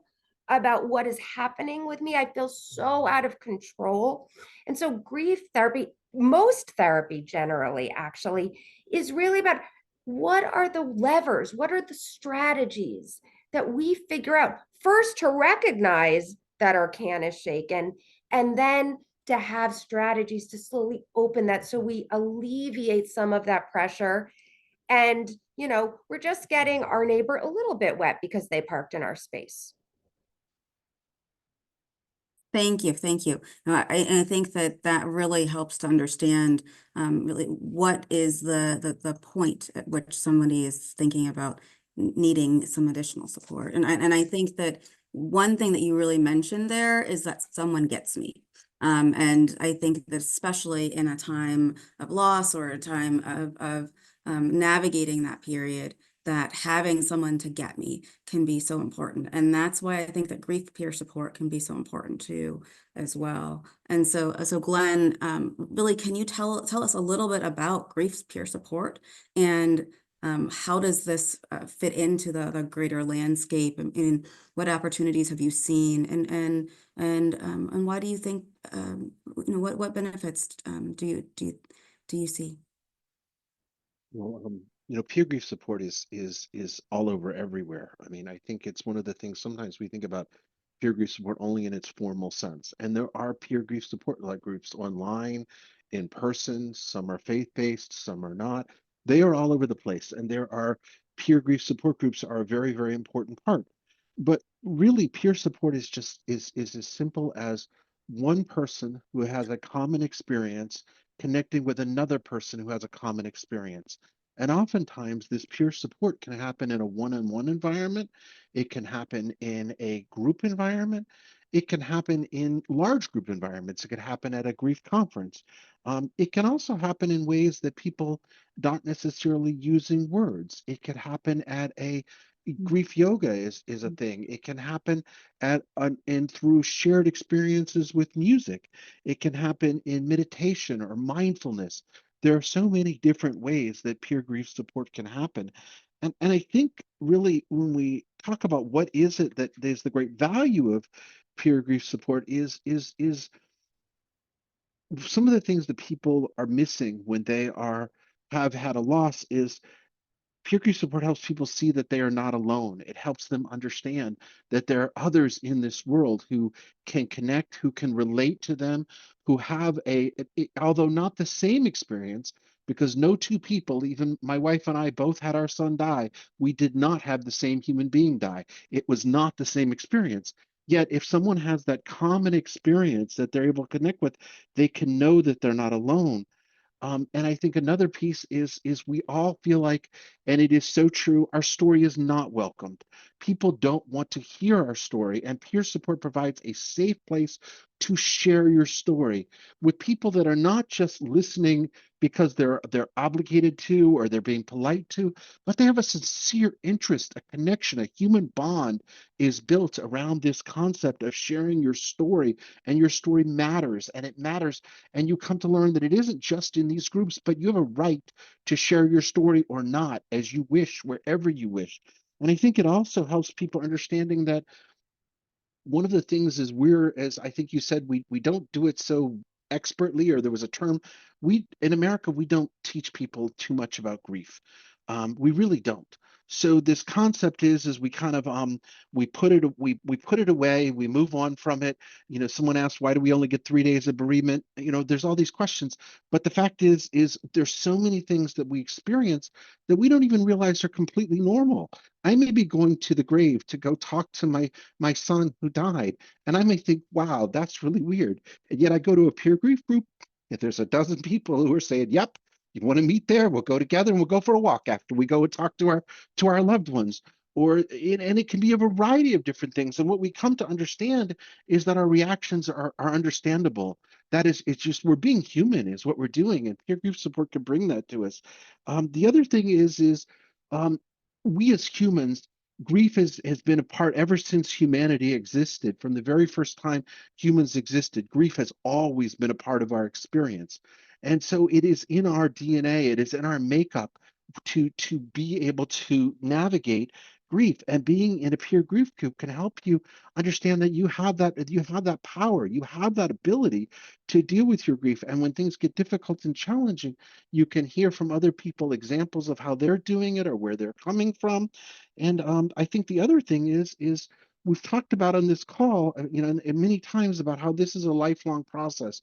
about what is happening with me. I feel so out of control. And so, grief therapy, most therapy generally, actually, is really about what are the levers? What are the strategies that we figure out first to recognize that our can is shaken, and then to have strategies to slowly open that so we alleviate some of that pressure. And, we're just getting our neighbor a little bit wet because they parked in our space. Thank you, thank you. No, and I think that that really helps to understand really what is the point at which somebody is thinking about needing some additional support. And I think that one thing that you really mentioned there is that someone gets me. And I think that especially in a time of loss or a time of navigating that period, that having someone to get me can be so important. And that's why I think that grief peer support can be so important too, as well. And so Glenn, really, can you tell us a little bit about grief peer support, and how does this fit into the greater landscape, and what opportunities have you seen, and why do you think, what benefits do you see? Well, peer grief support is all over everywhere. I mean, I think it's one of the things sometimes we think about peer grief support only in its formal sense. And there are peer grief support like groups online, in person, some are faith-based, some are not. They are all over the place. And there are peer grief support groups are a very, very important part. But really, peer support is as simple as one person who has a common experience connecting with another person who has a common experience. And oftentimes, this peer support can happen in a one-on-one environment. It can happen in a group environment. It can happen in large group environments. It could happen at a grief conference. It can also happen in ways that people not necessarily using words. It could happen at a grief yoga is a thing. It can happen and through shared experiences with music. It can happen in meditation or mindfulness. There are so many different ways that peer grief support can happen. And I think really when we talk about what is it that there's the great value of peer grief support is some of the things that people are missing when they have had a loss is peer grief support helps people see that they are not alone. It helps them understand that there are others in this world who can connect, who can relate to them, who have although not the same experience, because no two people, even my wife and I both had our son die, we did not have the same human being die. It was not the same experience. Yet, if someone has that common experience that they're able to connect with, they can know that they're not alone. And I think another piece is we all feel like, and it is so true, our story is not welcomed. People don't want to hear our story, and peer support provides a safe place to share your story with people that are not just listening because they're obligated to or they're being polite to, but they have a sincere interest, a connection, a human bond is built around this concept of sharing your story, and your story matters, and it matters, and you come to learn that it isn't just in these groups, but you have a right to share your story or not as you wish, wherever you wish. And I think it also helps people understanding that one of the things is as I think you said, we don't do it so expertly, or there was a term, we in America, we don't teach people too much about grief. We really don't. So this concept is we kind of we put it away, we move on from it. Someone asked, why do we only get 3 days of bereavement? There's all these questions, but the fact is there's so many things that we experience that we don't even realize are completely normal. I may be going to the grave to go talk to my son who died, and I may think, wow, that's really weird. And yet I go to a peer grief group, if there's a dozen people who are saying, yep, You want to meet there? We'll go together and we'll go for a walk after we go and talk to our loved ones. And it can be a variety of different things. And what we come to understand is that our reactions are understandable. That is, it's just we're being human is what we're doing, and peer group support can bring that to us. The other thing is um, we as humans, grief has been a part ever since humanity existed. From the very first time humans existed, grief has always been a part of our experience. And so it is in our DNA, it is in our makeup to be able to navigate grief. And being in a peer grief group can help you understand that you have that power, you have that ability to deal with your grief. And when things get difficult and challenging, you can hear from other people examples of how they're doing it or where they're coming from. And I think the other thing is we've talked about on this call, and many times about how this is a lifelong process.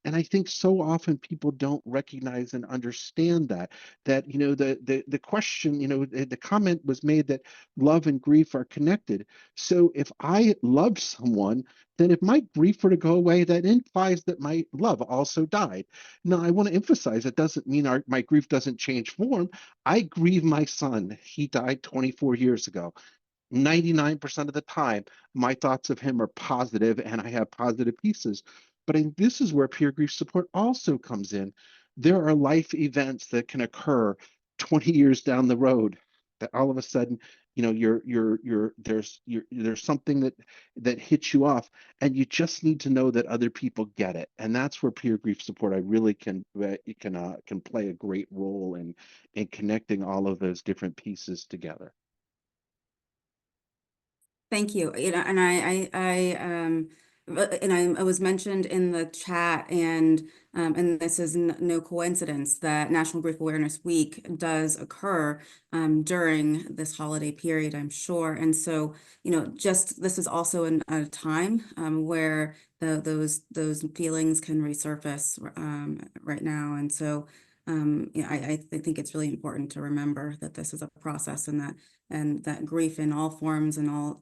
And I think so often people don't recognize and understand that the question, the comment was made that love and grief are connected. So if I love someone, then if my grief were to go away, that implies that my love also died. Now, I want to emphasize that doesn't mean my grief doesn't change form. I grieve my son. He died 24 years ago. 99% of the time, my thoughts of him are positive and I have positive pieces. But this is where peer grief support also comes in. There are life events that can occur 20 years down the road that all of a sudden, there's something that hits you off, and you just need to know that other people get it. And that's where peer grief support I really can play a great role in connecting all of those different pieces together. Thank you. And I was mentioned in the chat, and this is no coincidence that National Grief Awareness Week does occur during this holiday period, I'm sure. And so, just this is also a time where those feelings can resurface right now. And so, I think it's really important to remember that this is a process, and that grief in all forms and all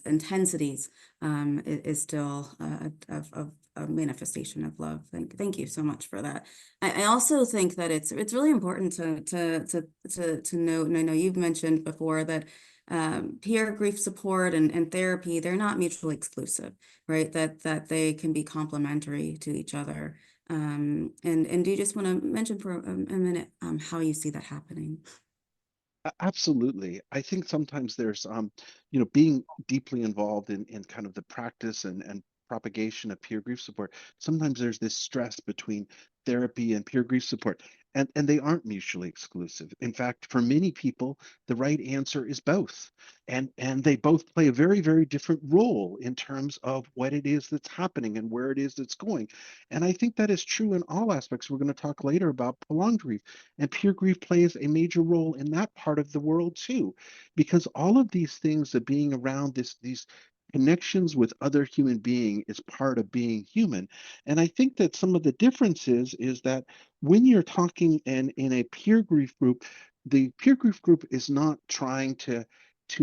intensities is still a manifestation of love. Thank you so much for that. I also think that it's really important to note, and I know you've mentioned before that peer grief support and therapy, they're not mutually exclusive, right? That they can be complementary to each other. And do you just want to mention for a minute how you see that happening? Absolutely. I think sometimes there's being deeply involved in kind of the practice and propagation of peer grief support. Sometimes there's this stress between therapy and peer grief support, and they aren't mutually exclusive. In fact, for many people, the right answer is both. And they both play a very, very different role in terms of what it is that's happening and where it is that's going. And I think that is true in all aspects. We're going to talk later about prolonged grief. And peer grief plays a major role in that part of the world too, because all of these things of being around these connections with other human being is part of being human. And I think that some of the differences is that when you're talking in a peer grief group, the peer grief group is not trying to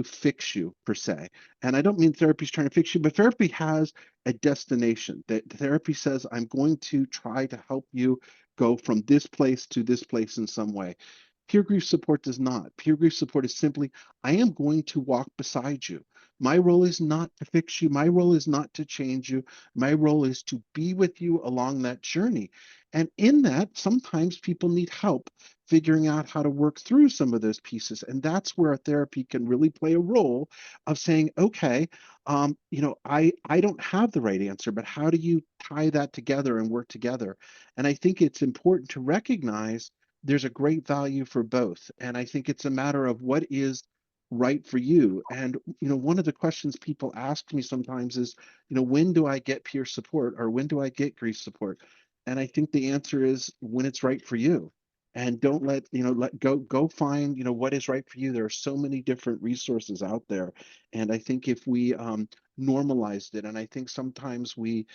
fix you per se. And I don't mean therapy is trying to fix you, but therapy has a destination. That therapy says, I'm going to try to help you go from this place to this place in some way. Peer grief support does not. Peer grief support is simply, I am going to walk beside you. My role is not to fix you. My role is not to change you. My role is to be with you along that journey. And in that, sometimes people need help figuring out how to work through some of those pieces. And that's where a therapy can really play a role of saying, okay, I don't have the right answer, but how do you tie that together and work together? And I think it's important to recognize there's a great value for both. And I think it's a matter of what is right for you. And, one of the questions people ask me sometimes is, when do I get peer support or when do I get grief support? And I think the answer is when it's right for you. And don't let go find, what is right for you. There are so many different resources out there. And I think if we normalized it, and I think sometimes we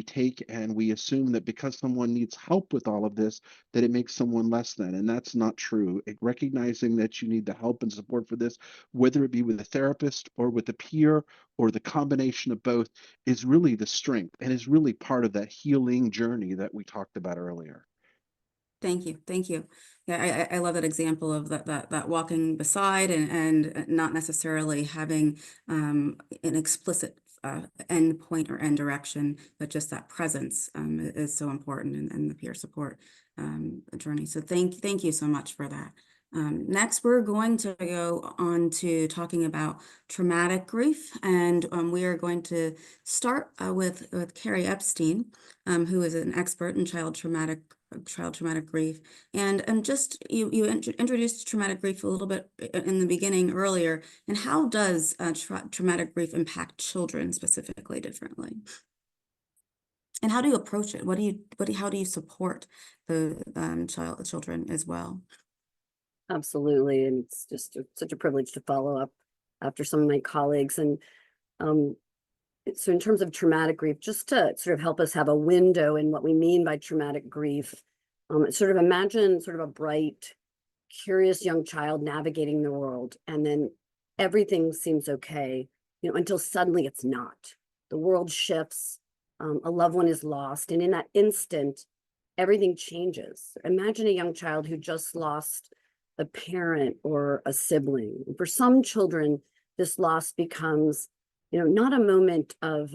take and we assume that because someone needs help with all of this, that it makes someone less than. And that's not true. Recognizing that you need the help and support for this, whether it be with a therapist or with a peer or the combination of both, is really the strength and is really part of that healing journey that we talked about earlier. Thank you. Thank you. Yeah, I love that example of that walking beside and not necessarily having an explicit end point or end direction, but just that presence is so important in the peer support journey. So thank you so much for that. Next, we're going to go on to talking about traumatic grief, and we are going to start with Carrie Epstein, who is an expert in child traumatic grief. And just you introduced traumatic grief a little bit in the beginning earlier. And how does traumatic grief impact children specifically differently? And how do you approach it? How do you support the children as well? Absolutely. And it's just such a privilege to follow up after some of my colleagues. And so in terms of traumatic grief, just to sort of help us have a window in what we mean by traumatic grief, sort of imagine sort of a bright, curious young child navigating the world, and then everything seems okay, until suddenly it's not. The world shifts, a loved one is lost, and in that instant, everything changes. Imagine a young child who just lost a parent or a sibling. For some children, this loss becomes, not a moment of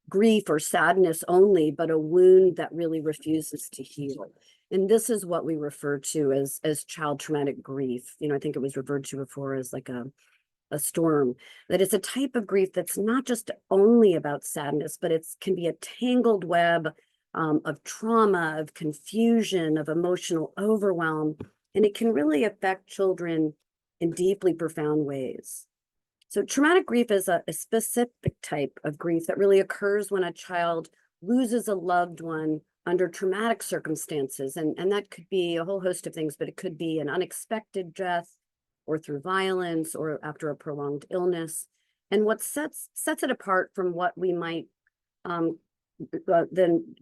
grief or sadness only, but a wound that really refuses to heal. And this is what we refer to as child traumatic grief. I think it was referred to before as like a storm, that it's a type of grief that's not just only about sadness, but it can be a tangled web of trauma, of confusion, of emotional overwhelm. And it can really affect children in deeply profound ways. So traumatic grief is a specific type of grief that really occurs when a child loses a loved one under traumatic circumstances. And that could be a whole host of things, but it could be an unexpected death or through violence or after a prolonged illness. And what sets it apart from what we might then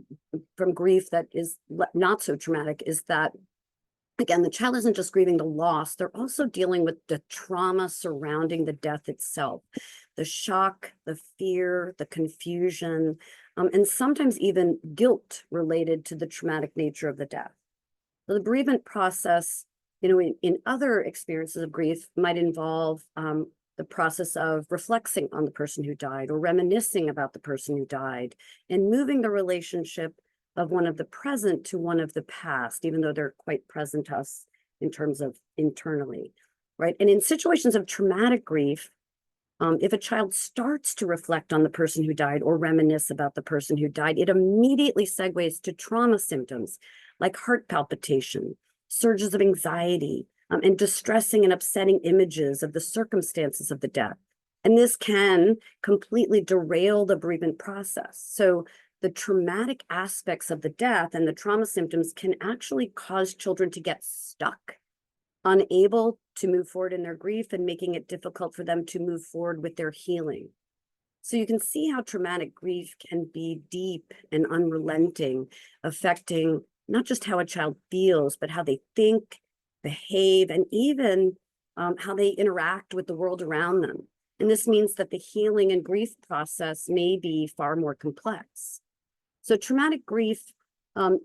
from grief that is not so traumatic is that, again, the child isn't just grieving the loss, they're also dealing with the trauma surrounding the death itself, the shock, the fear, the confusion, and sometimes even guilt related to the traumatic nature of the death. So the bereavement process, in other experiences of grief might involve the process of reflecting on the person who died or reminiscing about the person who died and moving the relationship of one of the present to one of the past, even though they're quite present to us in terms of internally, right? And in situations of traumatic grief, if a child starts to reflect on the person who died or reminisce about the person who died, it immediately segues to trauma symptoms like heart palpitation, surges of anxiety, and distressing and upsetting images of the circumstances of the death. And this can completely derail the bereavement process. So the traumatic aspects of the death and the trauma symptoms can actually cause children to get stuck, unable to move forward in their grief and making it difficult for them to move forward with their healing. So you can see how traumatic grief can be deep and unrelenting, affecting not just how a child feels, but how they think, behave, and even how they interact with the world around them. And this means that the healing and grief process may be far more complex. So traumatic grief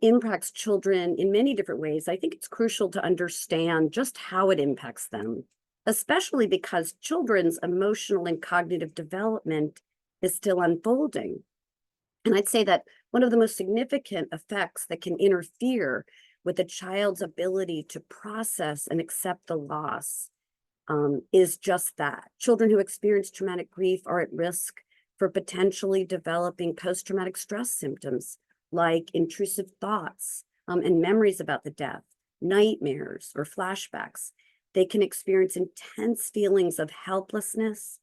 impacts children in many different ways. I think it's crucial to understand just how it impacts them, especially because children's emotional and cognitive development is still unfolding. And I'd say that one of the most significant effects that can interfere with a child's ability to process and accept the loss is just that. Children who experience traumatic grief are at risk for potentially developing post-traumatic stress symptoms like intrusive thoughts and memories about the death, nightmares or flashbacks. They can experience intense feelings of helplessness,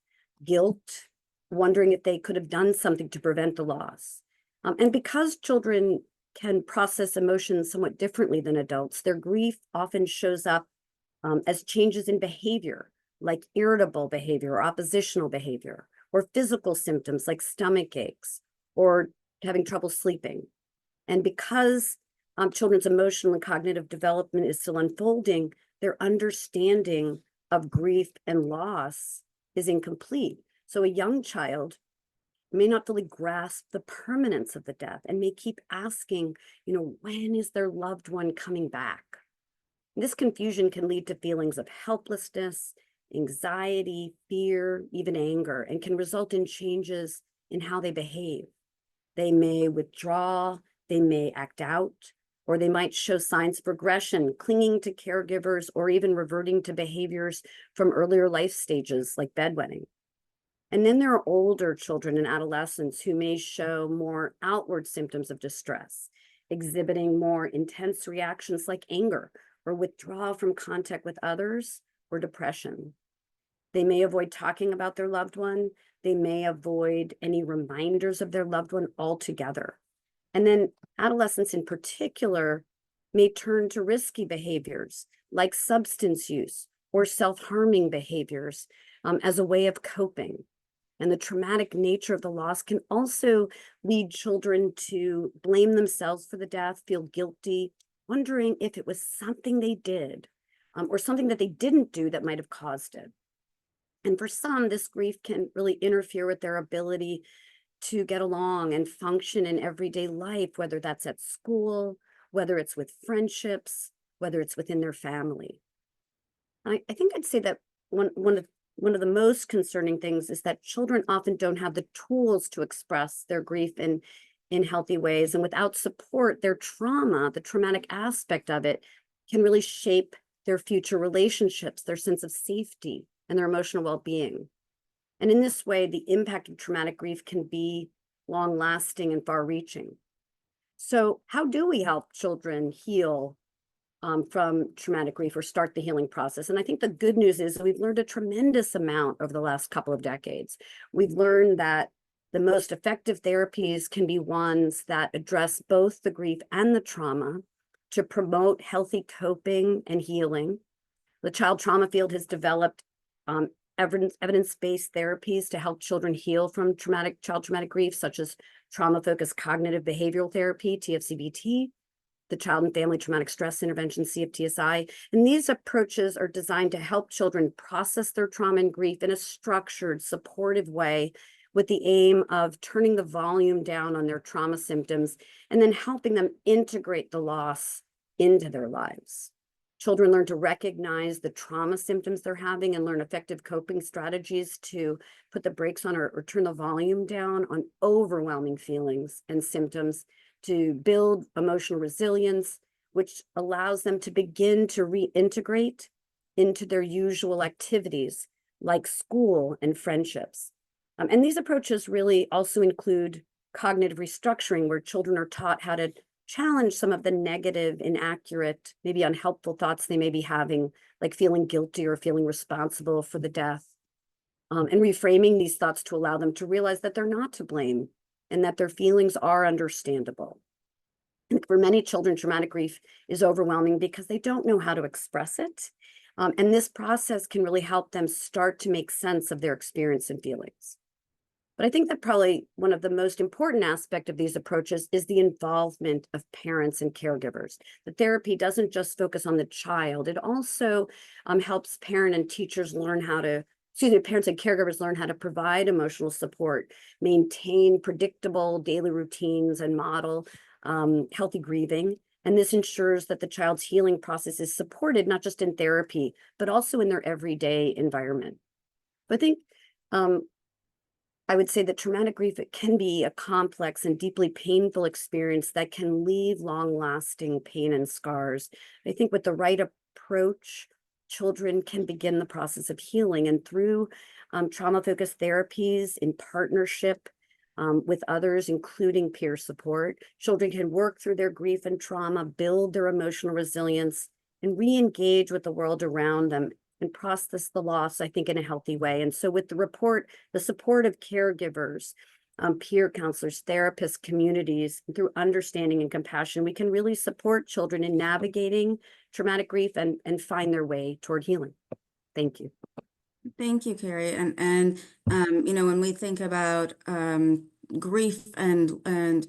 guilt, wondering if they could have done something to prevent the loss. And because children can process emotions somewhat differently than adults, their grief often shows up as changes in behavior, like irritable behavior or oppositional behavior, or physical symptoms like stomach aches or having trouble sleeping. And because children's emotional and cognitive development is still unfolding, their understanding of grief and loss is incomplete. So a young child may not fully grasp the permanence of the death, and may keep asking, when is their loved one coming back? This confusion can lead to feelings of helplessness, anxiety, fear, even anger, and can result in changes in how they behave. They may withdraw, they may act out, or they might show signs of regression, clinging to caregivers, or even reverting to behaviors from earlier life stages like bedwetting. And then there are older children and adolescents who may show more outward symptoms of distress, exhibiting more intense reactions like anger or withdrawal from contact with others or depression. They may avoid talking about their loved one. They may avoid any reminders of their loved one altogether. And then adolescents in particular may turn to risky behaviors like substance use or self-harming behaviors as a way of coping. And the traumatic nature of the loss can also lead children to blame themselves for the death, feel guilty, wondering if it was something they did or something that they didn't do that might have caused it. And for some, this grief can really interfere with their ability to get along and function in everyday life, whether that's at school, whether it's with friendships, whether it's within their family. I think I'd say that one of the most concerning things is that children often don't have the tools to express their grief in healthy ways. And without support, their trauma, the traumatic aspect of it, can really shape their future relationships, their sense of safety, and their emotional well-being. And in this way, the impact of traumatic grief can be long-lasting and far-reaching. So how do we help children heal from traumatic grief or start the healing process? And I think the good news is we've learned a tremendous amount over the last couple of decades. We've learned that the most effective therapies can be ones that address both the grief and the trauma to promote healthy coping and healing. The child trauma field has developed evidence-based therapies to help children heal from child traumatic grief, such as trauma-focused cognitive behavioral therapy, TFCBT, the Child and Family Traumatic Stress Intervention, CFTSI. And these approaches are designed to help children process their trauma and grief in a structured, supportive way, with the aim of turning the volume down on their trauma symptoms and then helping them integrate the loss into their lives. Children learn to recognize the trauma symptoms they're having and learn effective coping strategies to put the brakes on or turn the volume down on overwhelming feelings and symptoms, to build emotional resilience, which allows them to begin to reintegrate into their usual activities like school and friendships. And these approaches really also include cognitive restructuring, where children are taught how to challenge some of the negative, inaccurate, maybe unhelpful thoughts they may be having, like feeling guilty or feeling responsible for the death, and reframing these thoughts to allow them to realize that they're not to blame and that their feelings are understandable. And for many children, traumatic grief is overwhelming because they don't know how to express it. And this process can really help them start to make sense of their experience and feelings. But I think that probably one of the most important aspects of these approaches is the involvement of parents and caregivers. The therapy doesn't just focus on the child. It also helps parents and caregivers learn how to provide emotional support, maintain predictable daily routines, and model healthy grieving. And this ensures that the child's healing process is supported, not just in therapy, but also in their everyday environment. But I think I would say that traumatic grief, it can be a complex and deeply painful experience that can leave long-lasting pain and scars. I think with the right approach, children can begin the process of healing, and through trauma-focused therapies in partnership with others, including peer support, children can work through their grief and trauma, build their emotional resilience, and re-engage with the world around them and process the loss, I think, in a healthy way. And so with the support of caregivers, peer counselors, therapists, communities, through understanding and compassion, we can really support children in navigating traumatic grief and find their way toward healing. Thank you. Thank you, Carrie. And when we think about grief and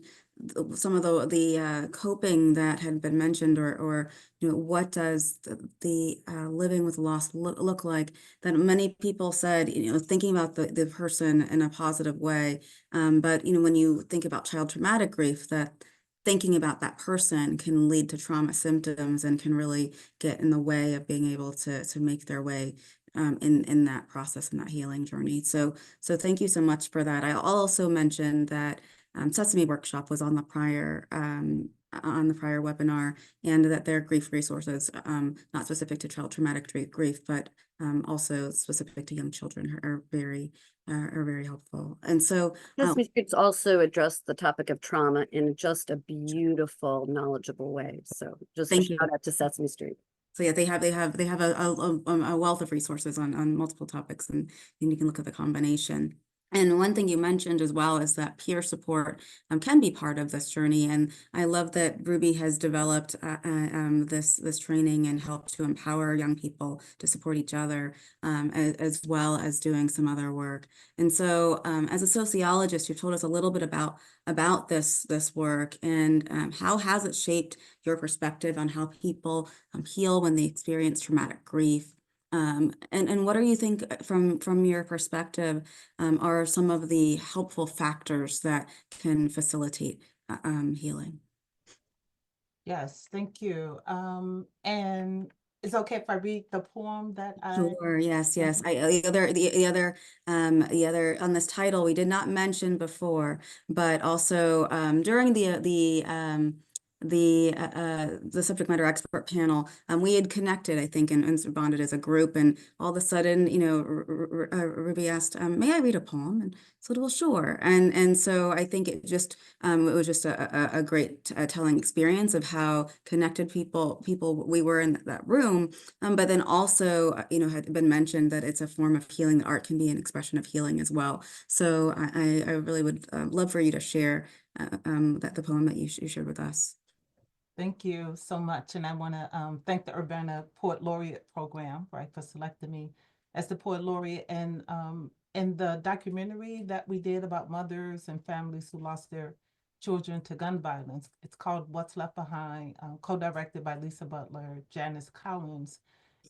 some of the coping that had been mentioned, or what does the living with loss look like, that many people said, thinking about the person in a positive way. But when you think about child traumatic grief, that thinking about that person can lead to trauma symptoms and can really get in the way of being able to make their way in that process and that healing journey. So thank you so much for that. I also mentioned that Sesame Workshop was on the prior webinar, and that their grief resources, not specific to child traumatic grief, but also specific to young children, are very helpful. And so Sesame Street's also addressed the topic of trauma in just a beautiful, knowledgeable way. So just a thank you. shout out to Sesame Street. So yeah, they have a wealth of resources on multiple topics, and you can look at the combination. And one thing you mentioned as well is that peer support can be part of this journey. And I love that Ruby has developed this training and helped to empower young people to support each other, as well as doing some other work. And so as a sociologist, you've told us a little bit about this work, and how has it shaped your perspective on how people heal when they experience traumatic grief? And what do you think, from your perspective, are some of the helpful factors that can facilitate healing? Yes, thank you. And it's okay if I read the poem that I... Sure. Yes. The other on this title we did not mention before, but also during the subject matter expert panel, we had connected, I think, and bonded as a group, and all of a sudden, Ruby asked, "May I read a poem?" And I said, "Well, sure." And so I think it was just a great telling experience of how connected people we were in that room. But then also, had been mentioned that it's a form of healing, that art can be an expression of healing as well. So I really would love for you to share the poem that you shared with us. Thank you so much. And I want to thank the Urbana Poet Laureate Program, right, for selecting me as the Poet Laureate. And in the documentary that we did about mothers and families who lost their children to gun violence, it's called What's Left Behind, co-directed by Lisa Butler, Janice Collins.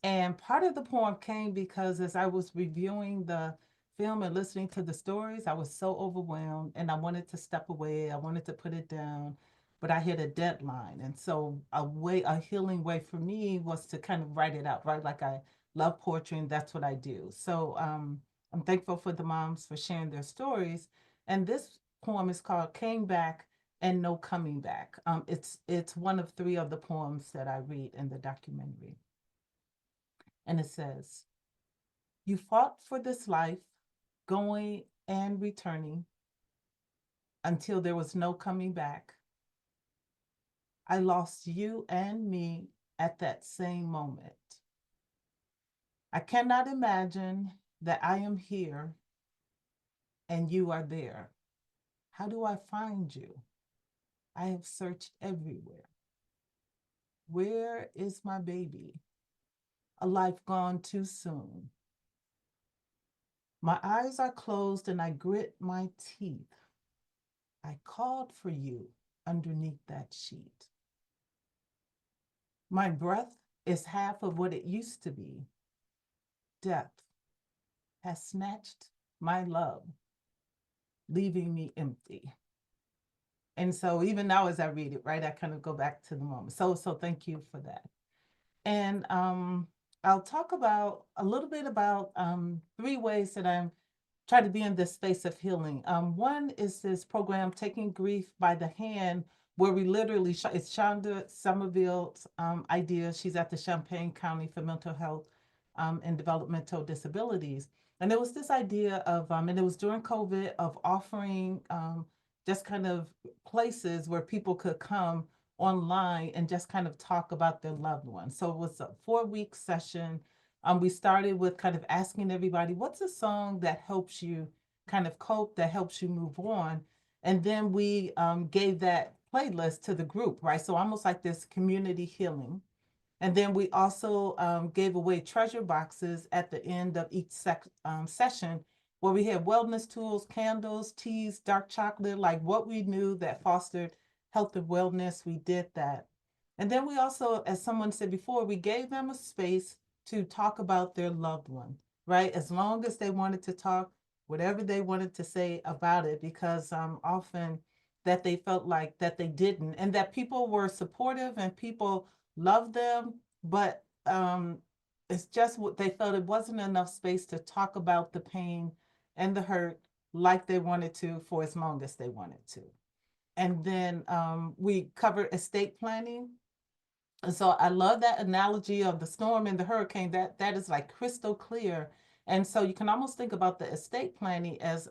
And part of the poem came because as I was reviewing the film and listening to the stories, I was so overwhelmed and I wanted to step away. I wanted to put it down, but I hit a deadline. And so a healing way for me was to kind of write it out, right? Like I love poetry and that's what I do. So I'm thankful for the moms for sharing their stories. And this poem is called Came Back and No Coming Back. It's one of 3 of the poems that I read in the documentary. And it says, "You fought for this life, going and returning until there was no coming back. I lost you and me at that same moment. I cannot imagine that I am here and you are there. How do I find you? I have searched everywhere. Where is my baby? A life gone too soon. My eyes are closed and I grit my teeth. I called for you underneath that sheet. My breath is half of what it used to be. Death has snatched my love, leaving me empty." And so even now as I read it, right, I kind of go back to the moment. So thank you for that. And I'll talk about a little bit about 3 ways that I'm trying to be in this space of healing. One is this program, Taking Grief by the Hand, where we literally, it's Shonda Somerville's idea. She's at the Champaign County for Mental Health and Developmental Disabilities. And there was this idea of, and it was during COVID, of offering just kind of places where people could come online and just kind of talk about their loved ones. So it was a 4-week session. We started with kind of asking everybody, what's a song that helps you kind of cope, that helps you move on? And then we gave that playlist to the group, right? So almost like this community healing. And then we also gave away treasure boxes at the end of each session where we had wellness tools, candles, teas, dark chocolate, like what we knew that fostered health and wellness, we did that. And then we also, as someone said before, we gave them a space to talk about their loved one, right? As long as they wanted to talk, whatever they wanted to say about it, because often that they felt like that they didn't, and that people were supportive and people loved them, but it's just what they felt, it wasn't enough space to talk about the pain and the hurt like they wanted to for as long as they wanted to. And then we covered estate planning. And so I love that analogy of the storm and the hurricane. That is like crystal clear. And so you can almost think about the estate planning as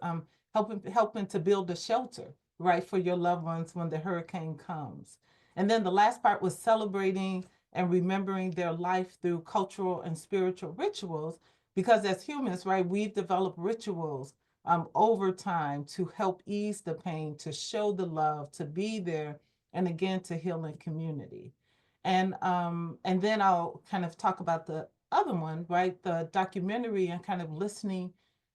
helping to build a shelter, right, for your loved ones when the hurricane comes. And then the last part was celebrating and remembering their life through cultural and spiritual rituals, because as humans, right, we've developed rituals over time to help ease the pain, to show the love, to be there, and again to heal in community. And then I'll kind of talk about the other one, right? The documentary, and kind of listening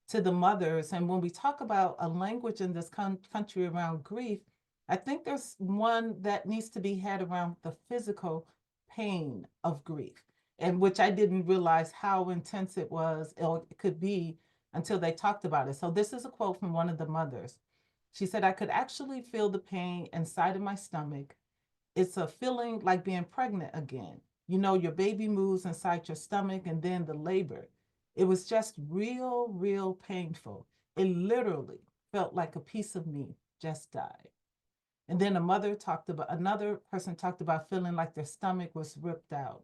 to the mothers. And when we talk about a language in this country around grief, I think there's one that needs to be had around the physical pain of grief, and which I didn't realize how intense it was or it could be until they talked about it. So this is a quote from one of the mothers. She said, "I could actually feel the pain inside of my stomach. It's a feeling like being pregnant again. You know, your baby moves inside your stomach and then the labor. It was just real, real painful. It literally felt like a piece of me just died." And then another person talked about feeling like their stomach was ripped out.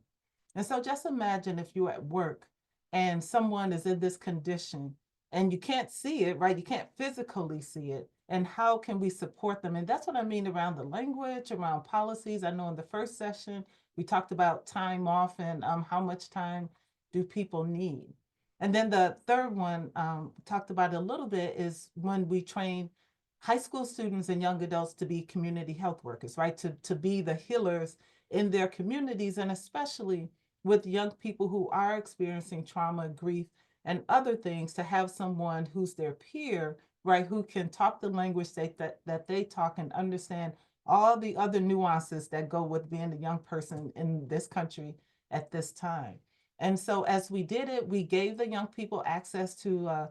And so just imagine if you're at work and someone is in this condition and you can't see it, right? You can't physically see it. And how can we support them? And that's what I mean around the language, around policies. I know in the first session, we talked about time off and how much time do people need. And then the third one, talked about a little bit, is when we train high school students and young adults to be community health workers, right? To be the healers in their communities, and especially with young people who are experiencing trauma, grief, and other things, to have someone who's their peer, right, who can talk the language that they talk and understand all the other nuances that go with being a young person in this country at this time. And so as we did it, we gave the young people access to a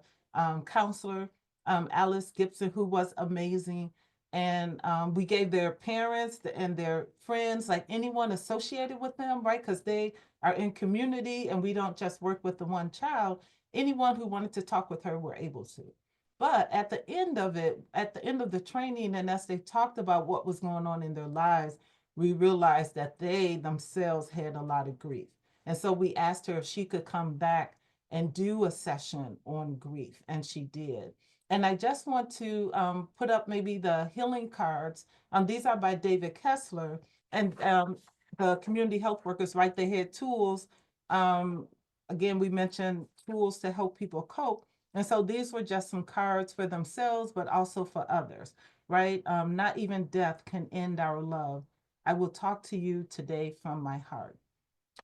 counselor, Alice Gibson, who was amazing. And we gave their parents and their friends, like anyone associated with them, right? Because they are in community and we don't just work with the one child. Anyone who wanted to talk with her were able to. But at the end of it, at the end of the training, and as they talked about what was going on in their lives, we realized that they themselves had a lot of grief. And so we asked her if she could come back and do a session on grief, and she did. And I just want to put up maybe the healing cards. These are by David Kessler, and the community health workers, right? They had tools. Again, we mentioned tools to help people cope. And so these were just some cards for themselves, but also for others, right? Not even death can end our love. I will talk to you today from my heart.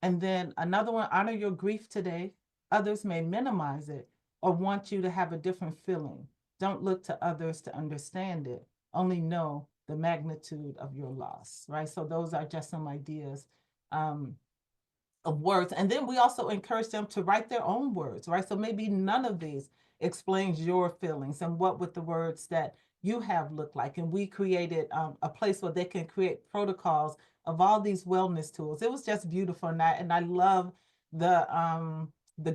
And then another one, honor your grief today. Others may minimize it or want you to have a different feeling. Don't look to others to understand it. Only know the magnitude of your loss, right? So those are just some ideas of words. And then we also encourage them to write their own words, right? So maybe none of these explains your feelings, and what would the words that you have look like. And we created a place where they can create protocols of all these wellness tools. It was just beautiful. And I love the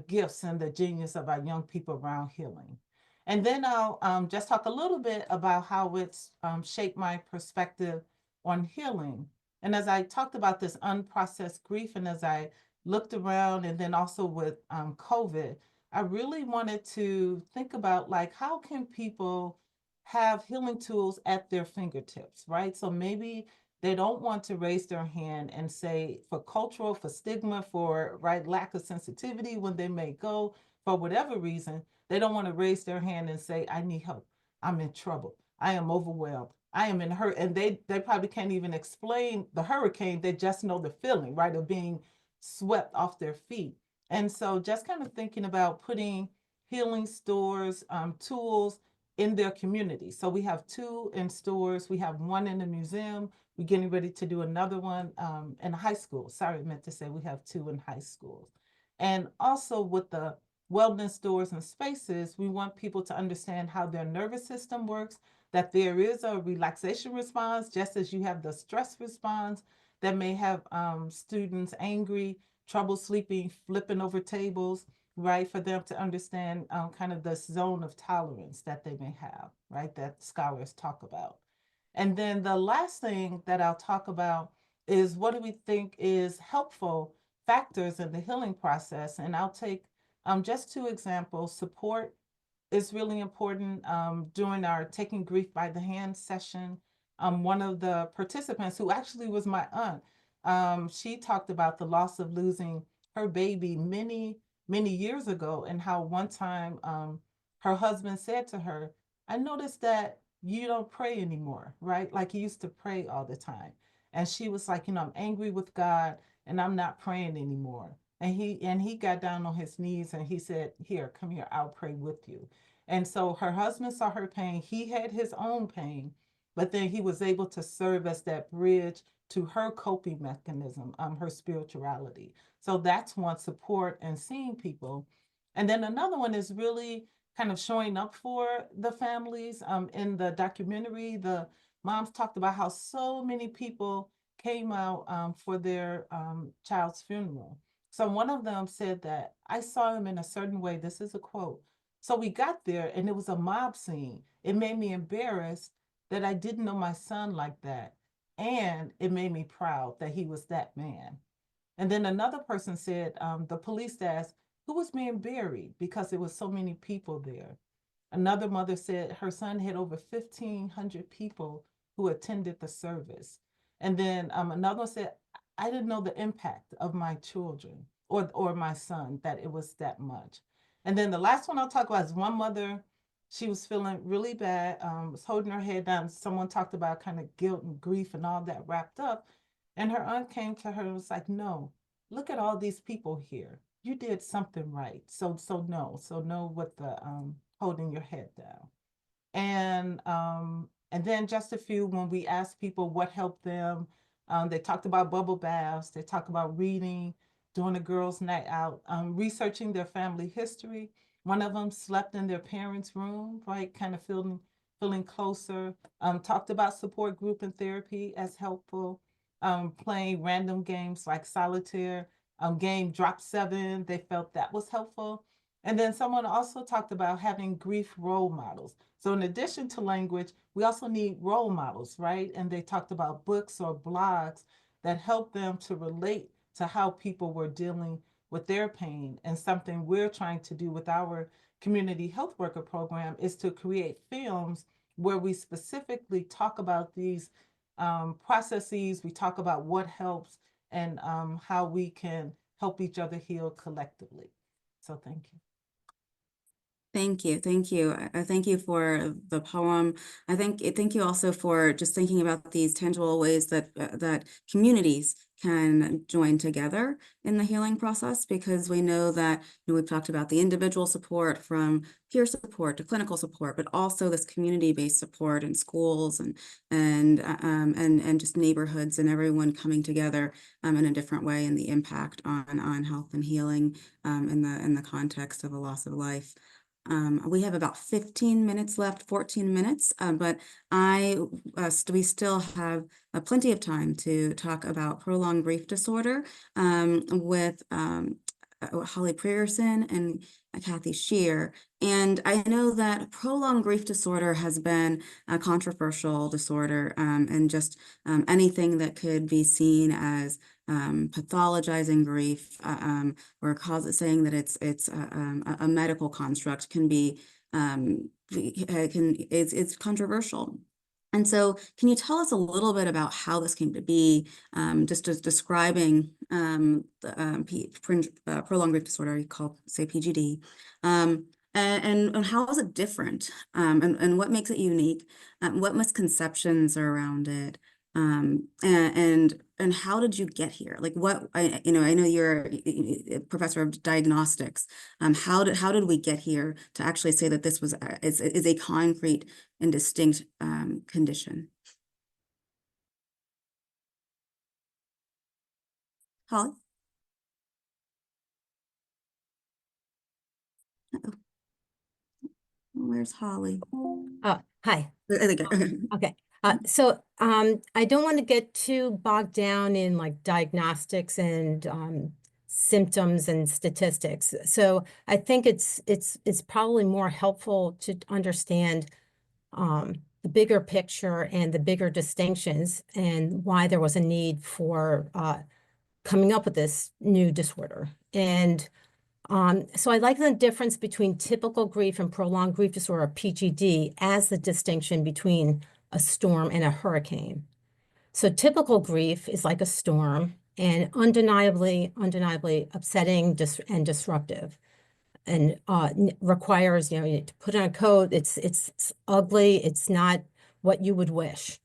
gifts and the genius of our young people around healing. And then I'll just talk a little bit about how it's shaped my perspective on healing. And as I talked about this unprocessed grief, and as I looked around, and then also with COVID, I really wanted to think about, like, how can people have healing tools at their fingertips, right? So maybe they don't want to raise their hand and say, for cultural, for stigma, for right lack of sensitivity when they may go for whatever reason, they don't want to raise their hand and say, I need help. I'm in trouble. I am overwhelmed. I am in hurt. And they probably can't even explain the hurricane. They just know the feeling, right, of being swept off their feet. And so just kind of thinking about putting healing stores, tools in their community. So we have 2 in stores. We have 1 in the museum. We're getting ready to do another one in high school. Sorry, I meant to say we have 2 in high schools. And also with the wellness stores and spaces, we want people to understand how their nervous system works, that there is a relaxation response, just as you have the stress response that may have students angry, trouble sleeping, flipping over tables, right? For them to understand kind of the zone of tolerance that they may have, right? That scholars talk about. And then the last thing that I'll talk about is what do we think is helpful factors in the healing process. And I'll take just 2 examples. Support is really important. During our Taking Grief by the Hand session, one of the participants, who actually was my aunt, she talked about the loss of losing her baby many years ago, and how one time her husband said to her, I noticed that you don't pray anymore, right? Like you used to pray all the time. And she was like, I'm angry with God and I'm not praying anymore. And he got down on his knees and he said, here, come here, I'll pray with you. And so her husband saw her pain. He had his own pain, but then he was able to serve as that bridge to her coping mechanism, her spirituality. So that's one, support and seeing people. And then another one is really kind of showing up for the families. In the documentary, the moms talked about how so many people came out for their child's funeral. So one of them said that I saw him in a certain way. This is a quote. So we got there and it was a mob scene. It made me embarrassed that I didn't know my son like that. And it made me proud that he was that man. And then another person said, the police asked, who was being buried? Because there was so many people there. Another mother said her son had over 1,500 people who attended the service. And then another one said, I didn't know the impact of my children or my son, that it was that much. And then the last one I'll talk about is one mother, she was feeling really bad, was holding her head down. Someone talked about kind of guilt and grief and all that wrapped up. And her aunt came to her and was like, no, look at all these people here. You did something right. So know what the holding your head down. And then just a few, when we asked people what helped them, they talked about bubble baths, they talked about reading, doing a girls' night out, researching their family history. One of them slept in their parents' room, right? Kind of feeling closer. Talked about support group and therapy as helpful. Playing random games like solitaire, game Drop 7. They felt that was helpful. And then someone also talked about having grief role models. So in addition to language, we also need role models, right? And they talked about books or blogs that help them to relate to how people were dealing with their pain. And something we're trying to do with our community health worker program is to create films where we specifically talk about these processes. We talk about what helps and how we can help each other heal collectively. So thank you. Thank you. Thank you. I thank you for the poem. Thank you also for just thinking about these tangible ways that that communities can join together in the healing process, because we know that we've talked about the individual support from peer support to clinical support, but also this community-based support in schools and just neighborhoods and everyone coming together in a different way, and the impact on health and healing in the context of a loss of life. We have about 15 minutes left, 14 minutes, but we still have plenty of time to talk about prolonged grief disorder with Holly Prayerson and Kathy Shear. And I know that prolonged grief disorder has been a controversial disorder, and just anything that could be seen as pathologizing grief or saying that it's a medical construct can be it's controversial. And so can you tell us a little bit about how this came to be, just as describing the prolonged grief disorder, called, say, PGD, and how is it different, and what makes it unique, what misconceptions are around it, And how did you get here? Like I know you're a professor of diagnostics. How did we get here to actually say that this is a concrete and distinct condition? Holly? Uh-oh. Where's Holly? Hi. Okay. Okay. So I don't want to get too bogged down in like diagnostics and symptoms and statistics. So I think it's probably more helpful to understand the bigger picture and the bigger distinctions and why there was a need for coming up with this new disorder. And so I like the difference between typical grief and prolonged grief disorder, PGD, as the distinction between a storm and a hurricane. So typical grief is like a storm and undeniably upsetting and disruptive, and requires, you to put on a coat. It's ugly. It's not what you would wish.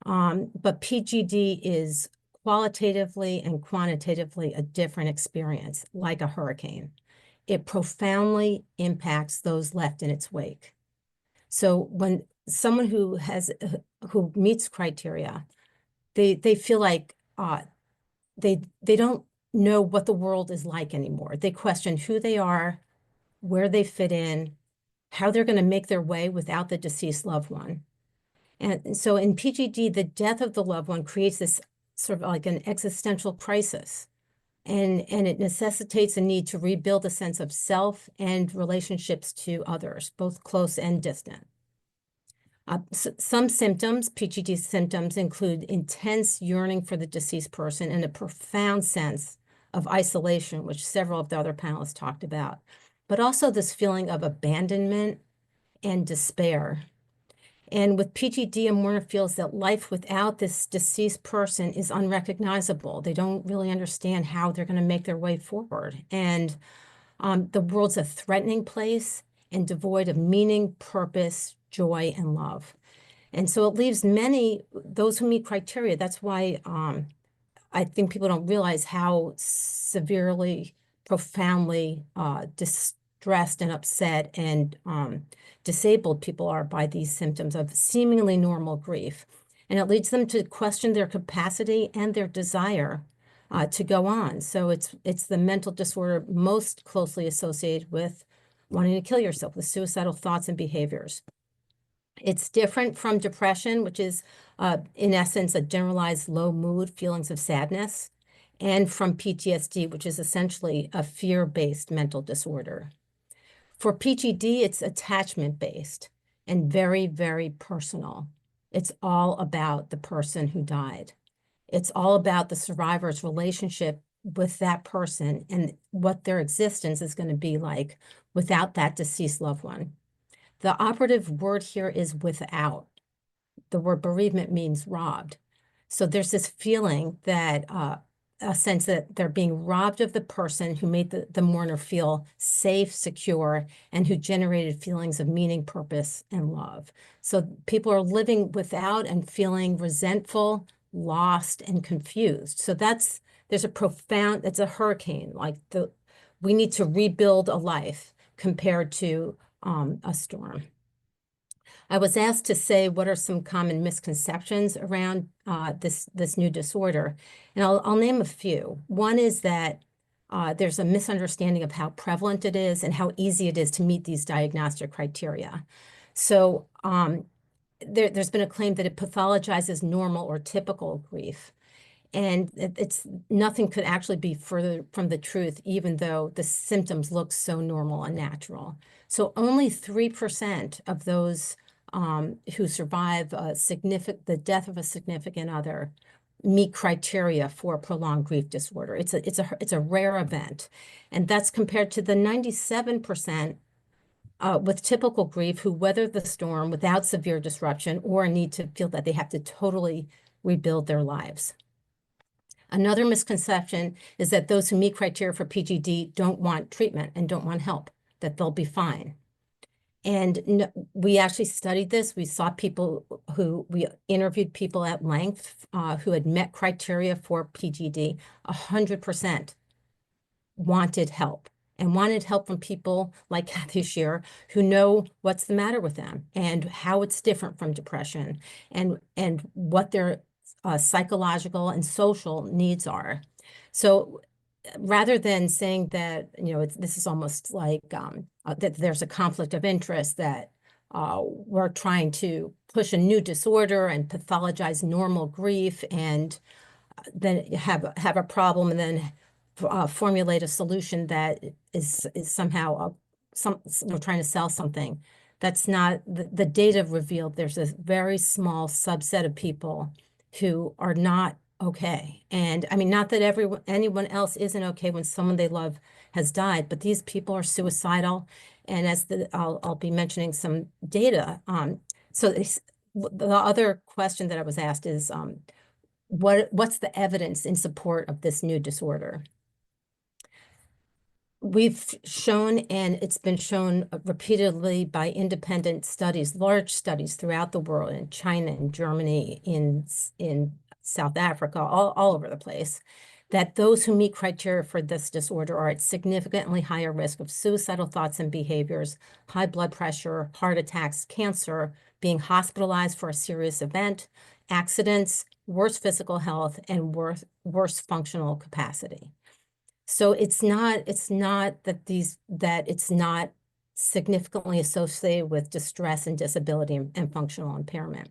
But PGD is qualitatively and quantitatively a different experience, like a hurricane. It profoundly impacts those left in its wake. So when someone who meets criteria, they feel like they don't know what the world is like anymore. They question who they are, where they fit in, how they're going to make their way without the deceased loved one. And so in PGD, the death of the loved one creates this sort of like an existential crisis. And it necessitates a need to rebuild a sense of self and relationships to others, both close and distant. Some symptoms, PGD symptoms, include intense yearning for the deceased person and a profound sense of isolation, which several of the other panelists talked about, but also this feeling of abandonment and despair. And with PGD, a mourner feels that life without this deceased person is unrecognizable. They don't really understand how they're going to make their way forward. And the world's a threatening place and devoid of meaning, purpose, joy, and love. And so it leaves those who meet criteria. That's why I think people don't realize how severely, profoundly distressed and upset and disabled people are by these symptoms of seemingly normal grief. And it leads them to question their capacity and their desire to go on. So it's the mental disorder most closely associated with wanting to kill yourself, with suicidal thoughts and behaviors. It's different from depression, which is, in essence, a generalized low mood, feelings of sadness, and from PTSD, which is essentially a fear-based mental disorder. For PGD, it's attachment-based and very, very personal. It's all about the person who died. It's all about the survivor's relationship with that person and what their existence is going to be like without that deceased loved one. The operative word here is without. The word bereavement means robbed. So there's this feeling that, a sense that they're being robbed of the person who made the mourner feel safe, secure, and who generated feelings of meaning, purpose, and love. So people are living without and feeling resentful, lost, and confused. So it's a hurricane. Like we need to rebuild a life compared to a storm. I was asked to say what are some common misconceptions around this new disorder, and I'll name a few. One is that there's a misunderstanding of how prevalent it is and how easy it is to meet these diagnostic criteria. So there's been a claim that it pathologizes normal or typical grief. And nothing could actually be further from the truth, even though the symptoms look so normal and natural. So only 3% of those who survive the death of a significant other meet criteria for prolonged grief disorder. It's a rare event, and that's compared to the 97% with typical grief who weather the storm without severe disruption or need to feel that they have to totally rebuild their lives. Another misconception is that those who meet criteria for PGD don't want treatment and don't want help, that they'll be fine. And we actually studied this. We saw people we interviewed people at length who had met criteria for PGD. 100% wanted help, and wanted help from people like Kathy Shearer who know what's the matter with them and how it's different from depression and what their psychological and social needs are. So rather than saying that, this is almost like that there's a conflict of interest, that we're trying to push a new disorder and pathologize normal grief and then have a problem and then formulate a solution that is somehow we're trying to sell something. That's not the data revealed. There's a very small subset of people who are not okay. And I mean, not that anyone else isn't okay when someone they love has died, but these people are suicidal. And as I'll be mentioning some data. So the other question that I was asked is, what's the evidence in support of this new disorder? We've shown, and it's been shown repeatedly by independent studies, large studies throughout the world, in China, in Germany, in South Africa, all over the place, that those who meet criteria for this disorder are at significantly higher risk of suicidal thoughts and behaviors, high blood pressure, heart attacks, cancer, being hospitalized for a serious event, accidents, worse physical health, and worse functional capacity. So it's not that it's not significantly associated with distress and disability and functional impairment.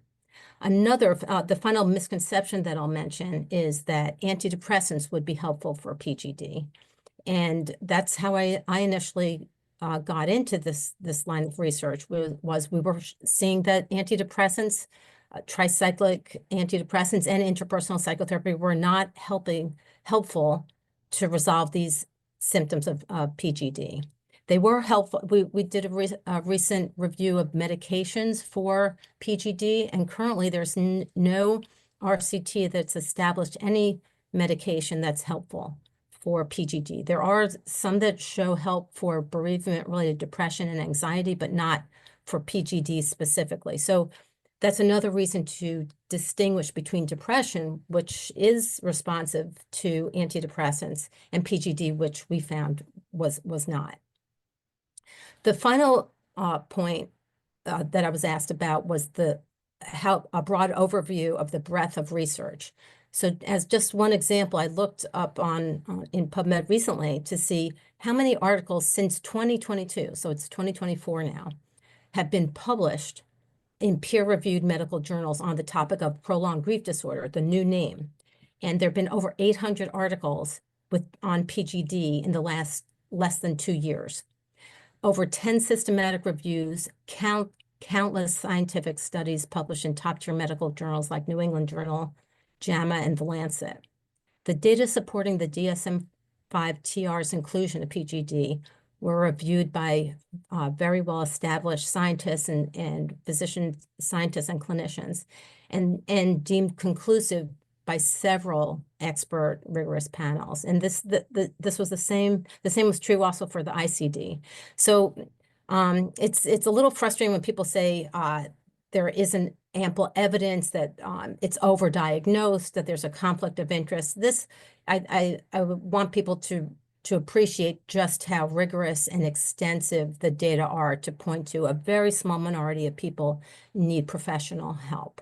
Another, the final misconception that I'll mention is that antidepressants would be helpful for PGD. And that's how I initially got into this line of research, was we were seeing that antidepressants, tricyclic antidepressants and interpersonal psychotherapy were not helpful to resolve these symptoms of PGD. They were helpful. We did a recent review of medications for PGD, and currently there's no RCT that's established any medication that's helpful for PGD. There are some that show help for bereavement-related depression and anxiety, but not for PGD specifically. So that's another reason to distinguish between depression, which is responsive to antidepressants, and PGD, which we found was not. The final point that I was asked about was a broad overview of the breadth of research. So as just one example, I looked up in PubMed recently to see how many articles since 2022, so it's 2024 now, have been published in peer-reviewed medical journals on the topic of prolonged grief disorder, the new name. And there have been over 800 articles on PGD in the less than 2 years. Over 10 systematic reviews, countless scientific studies published in top-tier medical journals like New England Journal, JAMA, and The Lancet. The data supporting the DSM-5-TR's inclusion of PGD were reviewed by very well-established scientists and physician scientists and clinicians, and deemed conclusive by several expert rigorous panels. And this was the same was true also for the ICD. So it's a little frustrating when people say there isn't ample evidence, that it's overdiagnosed, that there's a conflict of interest. I want people to appreciate just how rigorous and extensive the data are to point to a very small minority of people need professional help.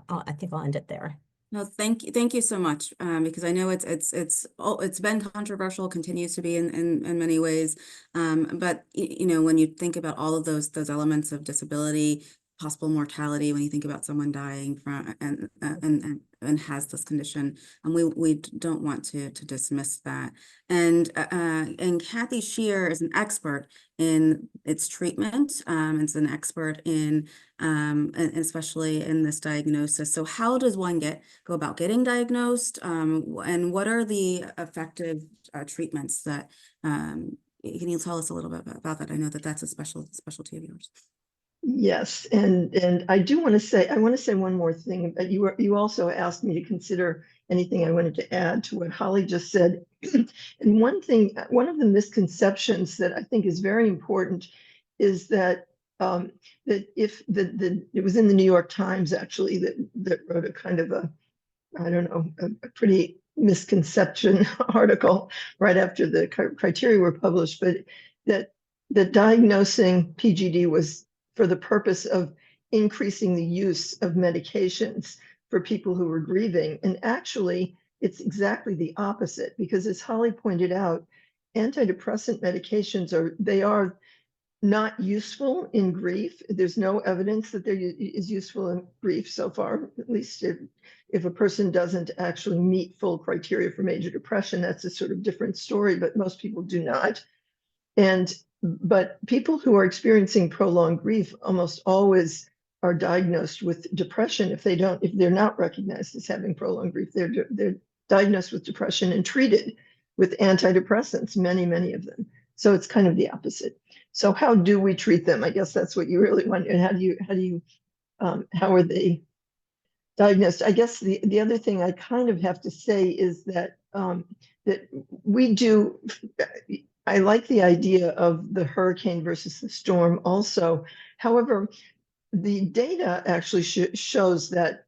I think I'll end it there. No, thank you so much, because I know it's been controversial, continues to be in many ways, but when you think about all of those elements of disability, possible mortality, when you think about someone dying from and has this condition, and we don't want to dismiss that. And Kathy Shearer is an expert in its treatment. It's an expert in and especially in this diagnosis. So how does one go about getting diagnosed, and what are the effective treatments that can you tell us a little bit about that? I know that that's a specialty of yours. Yes, and I want to say one more thing. You also asked me to consider anything I wanted to add to what Holly just said. And one of the misconceptions that I think is very important is that that if it was in the New York Times actually that wrote a kind of a, I don't know, a pretty misconception article right after the criteria were published, but that diagnosing PGD was for the purpose of increasing the use of medications for people who were grieving. And actually, it's exactly the opposite, because as Holly pointed out, antidepressant medications are not useful in grief. There's no evidence that there is useful in grief so far, at least if a person doesn't actually meet full criteria for major depression. That's a sort of different story, but most people do not. But people who are experiencing prolonged grief almost always are diagnosed with depression. If they're not recognized as having prolonged grief, they're diagnosed with depression and treated with antidepressants, many of them. So it's kind of the opposite. So how do we treat them? I guess that's what you really want. And how are they diagnosed? I guess the other thing I kind of have to say is that that we do. I like the idea of the hurricane versus the storm also. However, the data actually shows that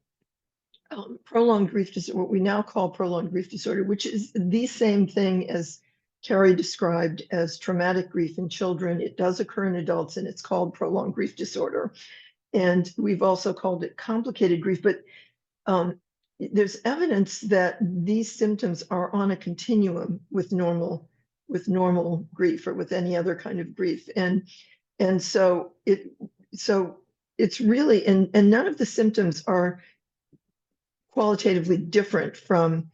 prolonged grief disorder, what we now call prolonged grief disorder, which is the same thing as Carrie described as traumatic grief in children. It does occur in adults, and it's called prolonged grief disorder. And we've also called it complicated grief, but there's evidence that these symptoms are on a continuum with normal grief or with any other kind of grief. And so it's really, and none of the symptoms are qualitatively different from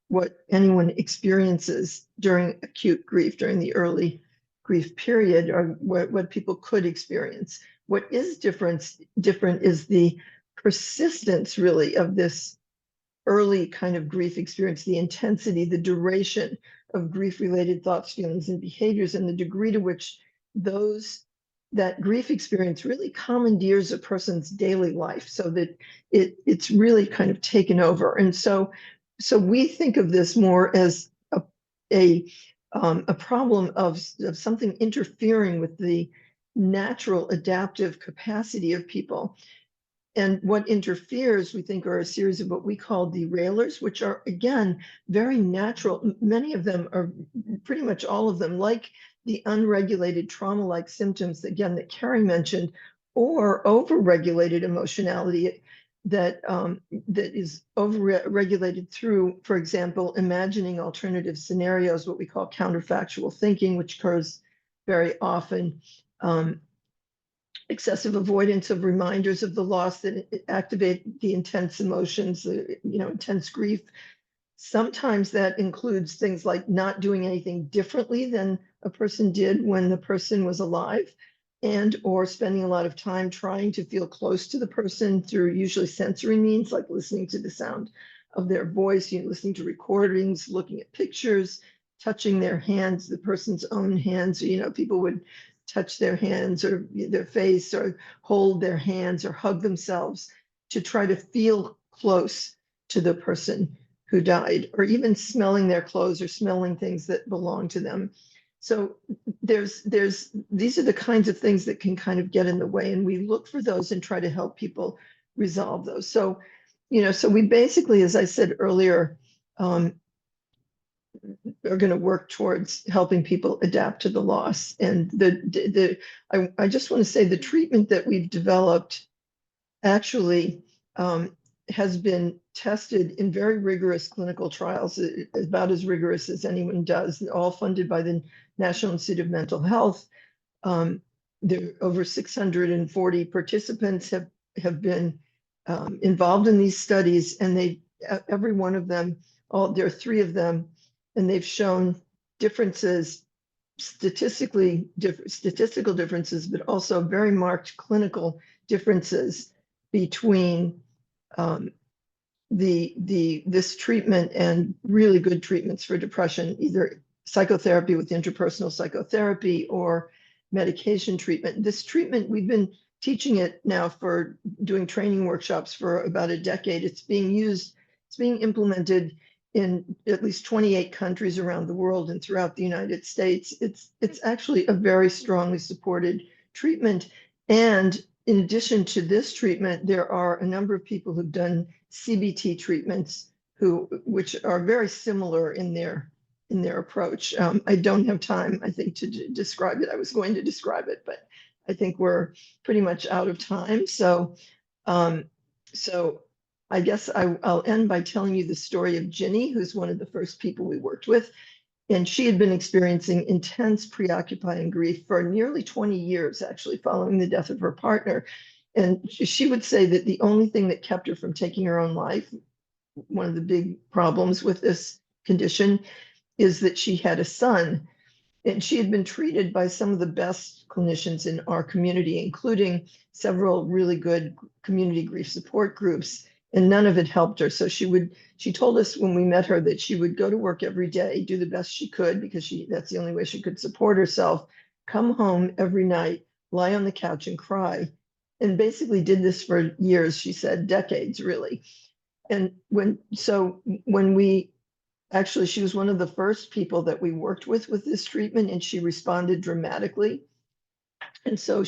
what anyone experiences during acute grief, during the early grief period, or what people could experience. What is different is the persistence, really, of this early kind of grief experience, the intensity, the duration of grief-related thoughts, feelings, and behaviors, and the degree to which that grief experience really commandeers a person's daily life, so that it's really kind of taken over. And so we think of this more as a problem of something interfering with the natural adaptive capacity of people. And what interferes, we think, are a series of what we call derailers, which are, again, very natural. Many of them are, pretty much all of them, like the unregulated trauma-like symptoms, again, that Carrie mentioned, or overregulated emotionality that is overregulated through, for example, imagining alternative scenarios, what we call counterfactual thinking, which occurs very often. Excessive avoidance of reminders of the loss that activate the intense emotions, intense grief. Sometimes that includes things like not doing anything differently than a person did when the person was alive, and or spending a lot of time trying to feel close to the person through usually sensory means, like listening to the sound of their voice, listening to recordings, looking at pictures, touching their hands, the person's own hands. People would touch their hands or their face, or hold their hands, or hug themselves to try to feel close to the person who died, or even smelling their clothes or smelling things that belong to them. So these are the kinds of things that can kind of get in the way, and we look for those and try to help people resolve those. So we basically, as I said earlier, are going to work towards helping people adapt to the loss. And I just want to say the treatment that we've developed actually has been tested in very rigorous clinical trials, about as rigorous as anyone does, all funded by the National Institute of Mental Health. There are over 640 participants have been involved in these studies, and every one of them, there are 3 of them, and they've shown differences, statistical differences, but also very marked clinical differences between this treatment and really good treatments for depression, either psychotherapy with interpersonal psychotherapy or medication treatment. This treatment, we've been teaching it now for doing training workshops for about a decade. It's being implemented in at least 28 countries around the world and throughout the United States. It's actually a very strongly supported treatment. And in addition to this treatment, there are a number of people who've done CBT treatments which are very similar in their approach. I don't have time, I think, to describe it. I was going to describe it, but I think we're pretty much out of time. So, I guess I'll end by telling you the story of Ginny, who's one of the first people we worked with. And she had been experiencing intense preoccupying grief for nearly 20 years, actually, following the death of her partner. And she would say that the only thing that kept her from taking her own life, one of the big problems with this condition, is that she had a son. And she had been treated by some of the best clinicians in our community, including several really good community grief support groups, and none of it helped her. So she told us when we met her that she would go to work every day, do the best she could, because that's the only way she could support herself, come home every night, lie on the couch and cry, and basically did this for years, she said, decades, really. And actually, she was one of the first people that we worked with this treatment, and she responded dramatically. And so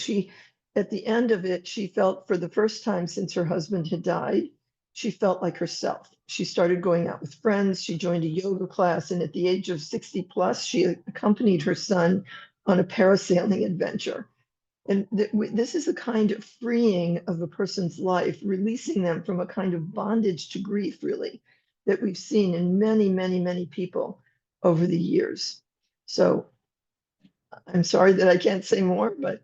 at the end of it, she felt, for the first time since her husband had died, she felt like herself. She started going out with friends. She joined a yoga class. And at the age of 60 plus, she accompanied her son on a parasailing adventure. And this is a kind of freeing of a person's life, releasing them from a kind of bondage to grief, really, that we've seen in many, many, many people over the years. So I'm sorry that I can't say more, but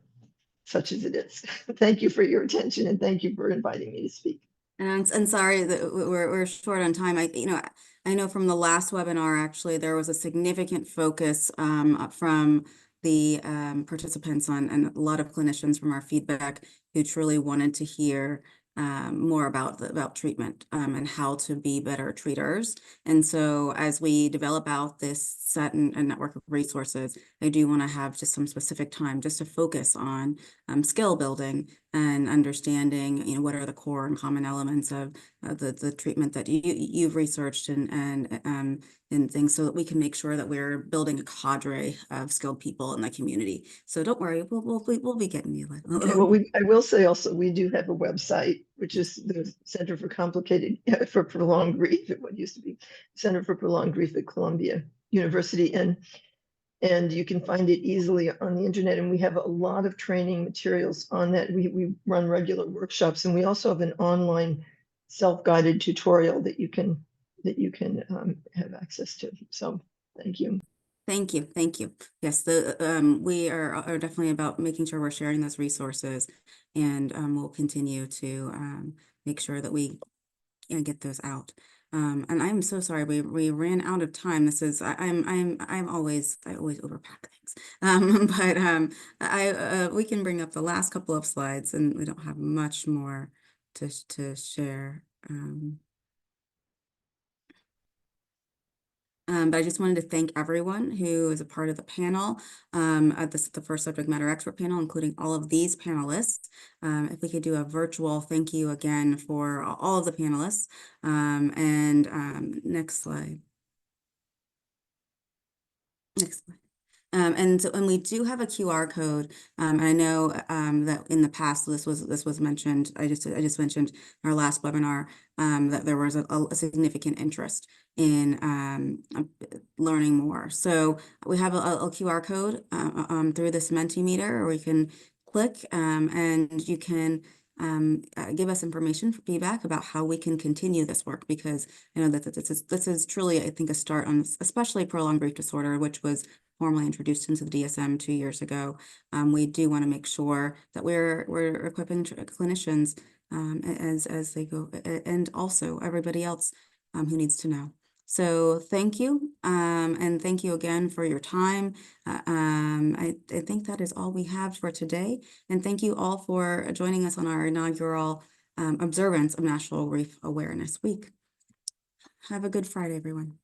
such as it is. Thank you for your attention, and thank you for inviting me to speak. And sorry that we're short on time. I know from the last webinar, actually, there was a significant focus from the participants and a lot of clinicians from our feedback who truly wanted to hear more about treatment and how to be better treaters. And so as we develop out this set and network of resources, I do want to have just some specific time just to focus on skill building and understanding, what are the core and common elements of the treatment that you've researched and things, so that we can make sure that we're building a cadre of skilled people in the community. So don't worry, we'll be getting you. Okay, well, I will say also, we do have a website, which is the Center for Prolonged Grief, at what used to be Center for Prolonged Grief at Columbia University, and you can find it easily on the internet. And we have a lot of training materials on that. We run regular workshops, and we also have an online self-guided tutorial that you can have access to. So thank you. Thank you. Yes, we are definitely about making sure we're sharing those resources, and we'll continue to make sure that we get those out. And I'm so sorry we ran out of time. This is I always overpack things. But we can bring up the last couple of slides, and we don't have much more to share. But I just wanted to thank everyone who is a part of the panel, the first subject matter expert panel, including all of these panelists. If we could do a virtual thank you again for all of the panelists. Next slide. Next slide. And we do have a QR code. I know that in the past this was mentioned. I just mentioned in our last webinar that there was a significant interest in learning more. So we have a QR code through this Mentimeter, or we can click and you can give us information for feedback about how we can continue this work, because I know that this is truly, I think, a start on especially prolonged grief disorder, which was formally introduced into the DSM 2 years ago. We do want to make sure that we're equipping clinicians as they go, and also everybody else who needs to know. So thank you, and thank you again for your time. I think that is all we have for today, and thank you all for joining us on our inaugural observance of National Grief Awareness Week. Have a good Friday, everyone.